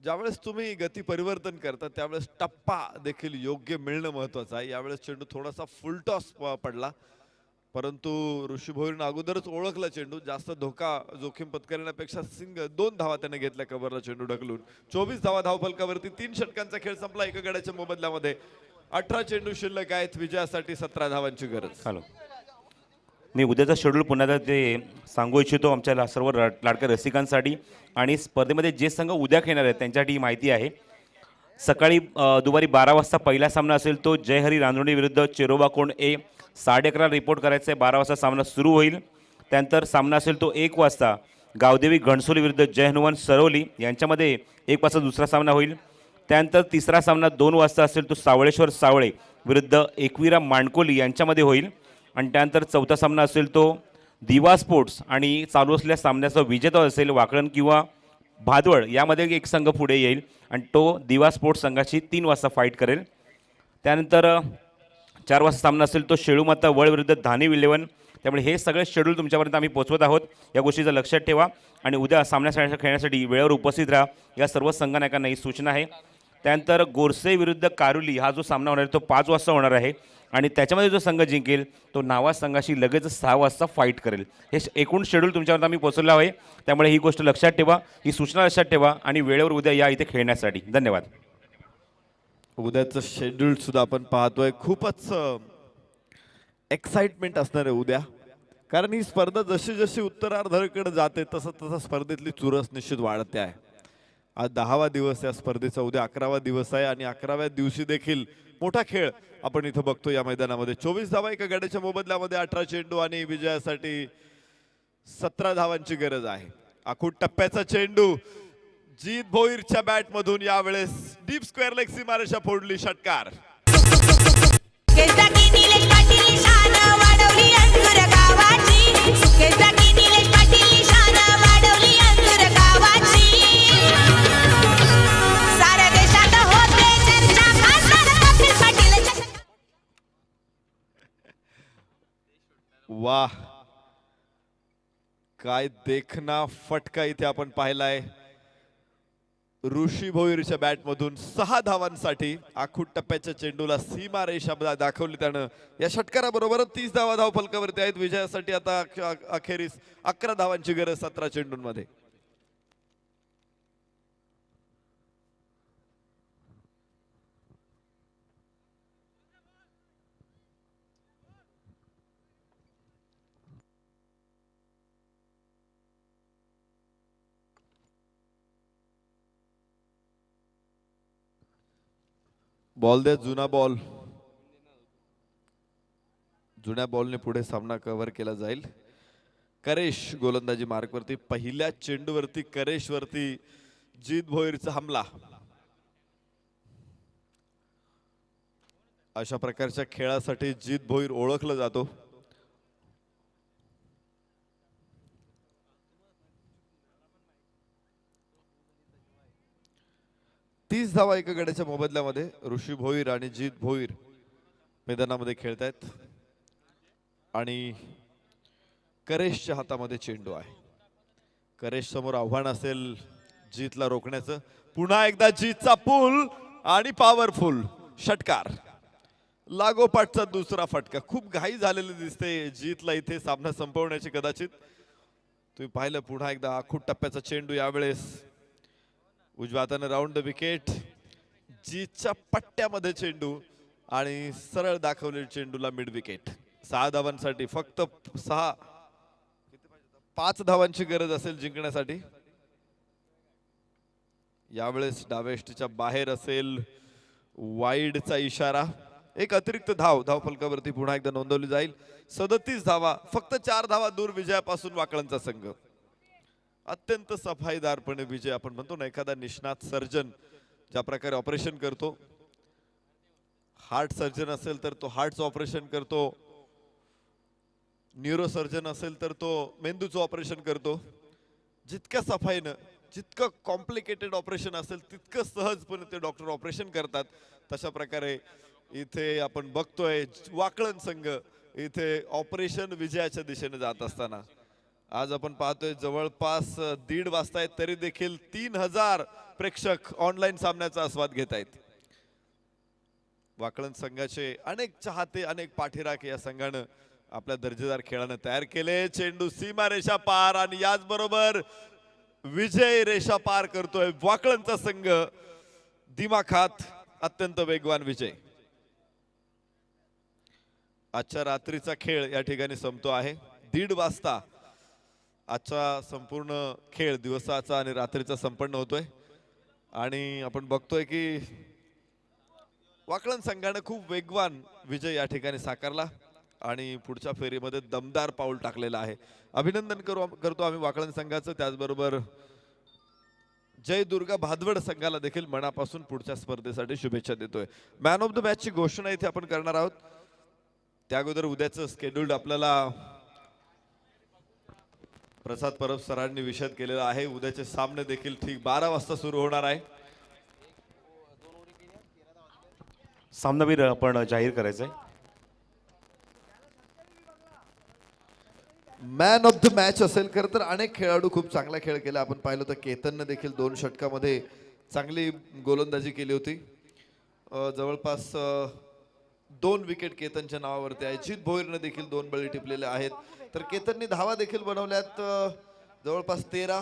ज्यावेळेस तुम्ही गती परिवर्तन करता त्यावेळेस टप्पा देखील योग्य मिळणं महत्वाचं आहे. यावेळेस चेंडू थोडासा फुल टॉस पडला, परंतु ऋषी भोईरनं अगोदरच ओळखला चेंडू. जास्त धोका जोखीम पत्करण्यापेक्षा 2 धावा त्याने घेतल्या कव्हरला चेंडू ढकलून. 24 धावा धावफलकावरती. 3 षटकांचा खेळ संपला एका गड्याच्या मोबदल्यामध्ये. 18 चेंडू शिल्लक आहेत. विजयासाठी 17 धावांची गरज. हॅलो, मी उद्याचा शेड्यूल पुन्हा एकदा ते सांगू इच्छितो आमच्या सर्व लाडक्या रसिकांसाठी. आणि स्पर्धेमध्ये जे संघ उद्या खेळणार आहेत त्यांच्यासाठी ही माहिती आहे. सकाळी दुपारी 12 वाजता पहिला सामना असेल तो जयहरी रांजोणी विरुद्ध चेरोबा कोंड ए. 11:30 रिपोर्ट करायचा आहे. 12 वाजता सामना सुरू होईल. त्यानंतर सामना असेल तो 1 वाजता गावदेवी घणसोली विरुद्ध जय हनुमान सरवली यांच्यामध्ये 1 वाजता दुसरा सामना होईल. त्यानंतर तिसरा सामना 2 वाजता असेल तो सावळेश्वर सावळे विरुद्ध एकविरा मांडकोली यांच्यामध्ये होईल. आणि त्यानंतर चौथा सामना असेल तो दिवा स्पोर्ट्स आणि चालू असलेल्या सामन्याचा विजेता असेल वाकळण किंवा भादवड यामध्ये एक संघ पुढे येईल आणि तो दिवा स्पोर्ट्स संघाशी 3 वाजता फाईट करेल. त्यानंतर 4 वाजता सामना असेल तो शेळूमाता वळ विरुद्ध धानी विलेवन. त्यामुळे हे सगळे शेड्यूल तुमच्यापर्यंत आम्ही पोहोचवत आहोत. या गोष्टीचं लक्षात ठेवा आणि उद्या सामन्या खेळण्यासाठी वेळेवर उपस्थित राहा. या सर्व संघनायकांना ही सूचना आहे. त्यानंतर गोरसे विरुद्ध कारुली हा जो सामना होणार आहे तो 5 वाजता होणार आहे आणि त्याच्यामध्ये जो संघ जिंकेल तो नावा संघाशी लगेच 6 वाजता फाईट करेल. हे एकूण शेड्यूल तुमच्यापर्यंत आम्ही पोहोचवलं आहे. त्यामुळे ही गोष्ट लक्षात ठेवा, ही सूचना लक्षात ठेवा आणि वेळेवर उद्या या इथे खेळण्यासाठी. धन्यवाद. उद्याचं शेड्यूल सुद्धा आपण पाहतोय. खूपच एक्साइटमेंट असणार आहे उद्या, कारण ही स्पर्धा जशी जशी उत्तरार्धाकडे जाते तसं तसं स्पर्धेतली चुरस निश्चित वाढते आहे. आज 10वा दिवस या स्पर्धेचा, उद्या 11वा दिवस आहे आणि 11व्या दिवशी देखील मोठा खेळ आपण इथं बघतो या मैदानामध्ये. 24 धावा एका गड्याच्या मोबदल्यामध्ये 18 चेंडू आणि विजयासाठी 17 धावांची गरज आहे. आखूड टप्प्याचा चेंडू जीत भोईरच्या बॅट मधून यावेळेस डीप स्क्वेअर लेग सीमारेषा फोडली. षटकार. वाह, काय देखना फटका इथे आपण पाहिलाय. ऋषी भोईरच्या बॅट मधून 6 धावांसाठी आखूड टप्प्याच्या चेंडूला सीमारेषा दाखवली त्यानं. या षटकाराबरोबर 30 धावा धावफलकावरती आहेत. विजयासाठी आता अखेरीस 11 धावांची गरज 17 चेंडूंमध्ये. बॉल द्या, जुना बॉल. जुन्या बॉलने पुढे सामना कव्हर केला जाईल. करेश गोलंदाजी मार्कवरती. पहिल्या चेंडूवरती करेश वरती जीत भोईरचा हमला. अशा प्रकारच्या खेळासाठी जीत भोईर ओळखलं जातो. तीस धावा एका गड्याच्या मोबदल्यामध्ये ऋषी भोईर आणि जीत भोईर मैदानामध्ये खेळतायत आणि करेशच्या हातामध्ये चेंडू आहे. करेश समोर आव्हान असेल जीतला रोखण्याचं. पुन्हा एकदा जीतचा पूल आणि पॉवरफुल षटकार. लागोपाठचा दुसरा फटका. खूप घाई झालेली दिसते जीतला इथे सामना संपवण्याची. कदाचित तुम्ही पाहिलं पुन्हा एकदा आखूड टप्प्याचा चेंडू. यावेळेस उजव्या हाताने राऊंड द विकेट. जीतच्या पट्ट्यामध्ये चेंडू आणि सरळ दाखवलेल्या चेंडूला मिड विकेट. 6 धावांसाठी फक्त 5 धावांची गरज असेल जिंकण्यासाठी. यावेळेस डावेष्टीच्या बाहेर असेल, वाईडचा इशारा. एक अतिरिक्त धाव फलकावरती पुन्हा एकदा नोंदवली जाईल. 37 धावा, फक्त 4 धावा दूर विजयापासून वाकळणचा संघ. अत्यंत सफाईदारपणे विजय. आपण म्हणतो ना एखादा निष्णात सर्जन ज्या प्रकारे ऑपरेशन करतो, हार्ट सर्जन असेल तर तो हार्टचं ऑपरेशन करतो, न्यूरो सर्जन असेल तर तो मेंदूचं ऑपरेशन करतो. जितक्या सफाईनं, जितकं कॉम्प्लिकेटेड ऑपरेशन असेल तितकं सहजपणे ते डॉक्टर ऑपरेशन करतात. तशा प्रकारे इथे आपण बघतोय वाकळण संघ इथे ऑपरेशन विजयाच्या दिशेने जात असताना. आज आपण पाहतोय जवळपास 1:30 वाजता आहेत तरी देखील 3000 प्रेक्षक ऑनलाईन सामन्याचा आस्वाद घेत आहेत. वाकळण संघाचे अनेक चाहते, अनेक पाठीराख या संघानं आपल्या दर्जेदार खेळानं तयार केले. चेंडू सीमा रेषा पार आणि याचबरोबर विजय रेषा पार करतोय वाकळणचा संघ. दिमाखात अत्यंत वेगवान विजय. आजच्या रात्रीचा खेळ या ठिकाणी संपतो आहे. 1:30 वाजता आजचा संपूर्ण खेळ दिवसाचा आणि रात्रीचा संपन्न होतोय आणि आपण बघतोय की वाकळण संघाने खूप वेगवान विजय या ठिकाणी साकारला आणि पुढच्या फेरीमध्ये दमदार पाऊल टाकलेलं आहे. अभिनंदन करतो आम्ही वाकळण संघाचं. त्याचबरोबर जय दुर्गा भादवड संघाला देखील मनापासून पुढच्या स्पर्धेसाठी शुभेच्छा देतोय. मॅन ऑफ द मॅचची घोषणा इथे आपण करणार आहोत. त्या अगोदर उद्याचं स्केड्यूल्ड आपल्याला प्रसाद परब सरांनी विशद केलेला आहे. उद्याचे सामने देखील ठीक 12 वाजता सुरू होणार आहे. सामनावीर आपण जाहीर करायचंय. मॅन ऑफ द मॅच असेल खरं तर अनेक खेळाडू खूप चांगला खेळ केला. आपण पाहिलं तर केतनने देखील 2 षटकामध्ये चांगली गोलंदाजी केली होती. जवळपास 2 विकेट केतनच्या नावावरती आहे. जित भोईरने देखील 2 बळी टिपलेले आहेत. तर केतनने धावा देखील बनवल्यात जवळपास 13.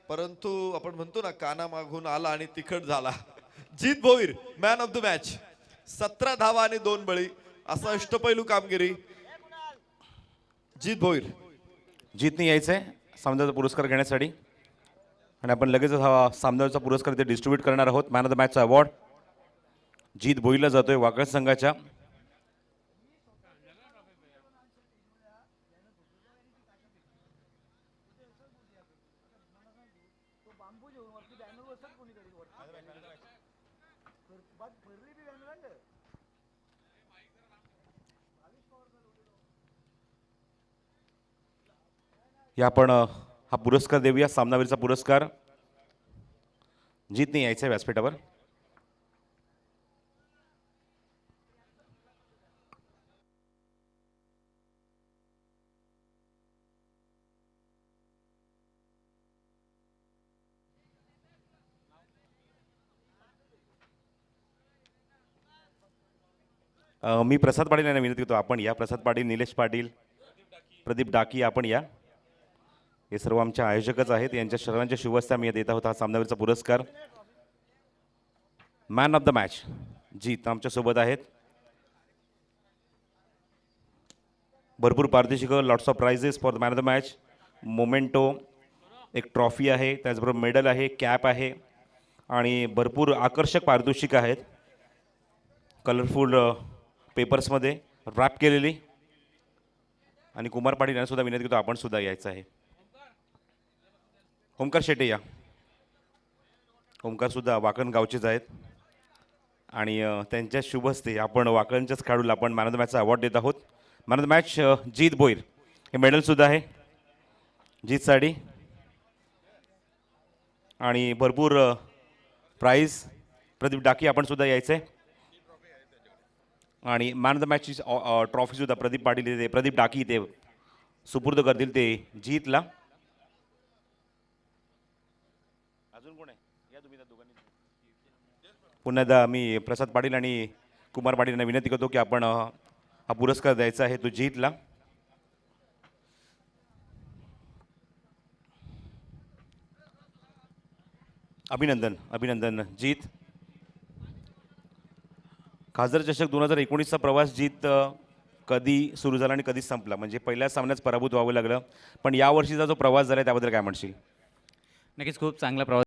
परंतु आपण म्हणतो ना काना मागून आला आणि तिखट झाला. जित Bhoir man of the match. 17 धावा आणि 2 बळी असा अष्टपैलू कामगिरी. जित भोईर. जीतने यायचंय सामन्याचा पुरस्कार घेण्यासाठी आणि आपण लगेच हा सामन्याचा पुरस्कार इथे डिस्ट्रीब्यूट करणार आहोत. मॅन ऑफ द मॅचचा अवॉर्ड जीत भोईरला जातोय वाकळ संघाच्या. या आपण हा पुरस्कार देऊया. सामनावीरचा पुरस्कार जीतने यायचं आहे व्यासपीठावर. मी प्रसाद पाटील यांना विनंती करतो आपण या. प्रसाद पाटील, निलेश पाटील, प्रदीप डाकी आपण या. हे सर्व आमचे आयोजकच आहेत. यांच्या सर्वांच्या शुभ हस्ते आम्ही देत आहोत हा सामनावीरचा पुरस्कार. Man of the match Jeet आमच्यासोबत आहेत. भरपूर पारितोषिक, lots of prizes for the man of the match. Memento, एक ट्रॉफी आहे, त्याचबरोबर मेडल आहे, कॅप आहे आणि भरपूर आकर्षक पारितोषिक आहेत. कलरफुल पेपर्समध्ये रॅप केलेली. आणि कुमार पाटील यांना सुद्धा विनंती करतो आपण सुद्धा यायचं आहे. ओमकार शेटे या. ओमकार सुद्धा वाकण गावचेच आहेत आणि त्यांच्या शुभ हस्ते आपण वाकणच्याच खेळाडूला आपण मॅन ऑफ द मॅचचा अवॉर्ड देत आहोत. मॅन ऑफ द मॅच जीत भोईर. हे मेडलसुद्धा आहे जीतसाठी आणि भरपूर प्राईज. प्रदीप डाकी आपण सुद्धा यायचं आहे आणि मॅन ऑफ द मॅचची ट्रॉफीसुद्धा प्रदीप पाटील ते प्रदीप डाकी ते सुपूर्द करतील ते जीतला. अजून कोण आहे या तुम्ही दोघांनी. पुन्हा एकदा मी प्रसाद पाटील आणि कुमार पाटील यांना विनंती करतो की आपण हा पुरस्कार द्यायचा आहे तो जीतला. अभिनंदन अभिनंदन जीत. खासदार चषक 2019चा प्रवास जीत कधी सुरू झाला आणि कधी संपला, म्हणजे पहिल्या सामन्यात पराभूत व्हावं लागलं, पण यावर्षीचा जो प्रवास झाला त्याबद्दल काय म्हणशील? नक्कीच खूप चांगला प्रवास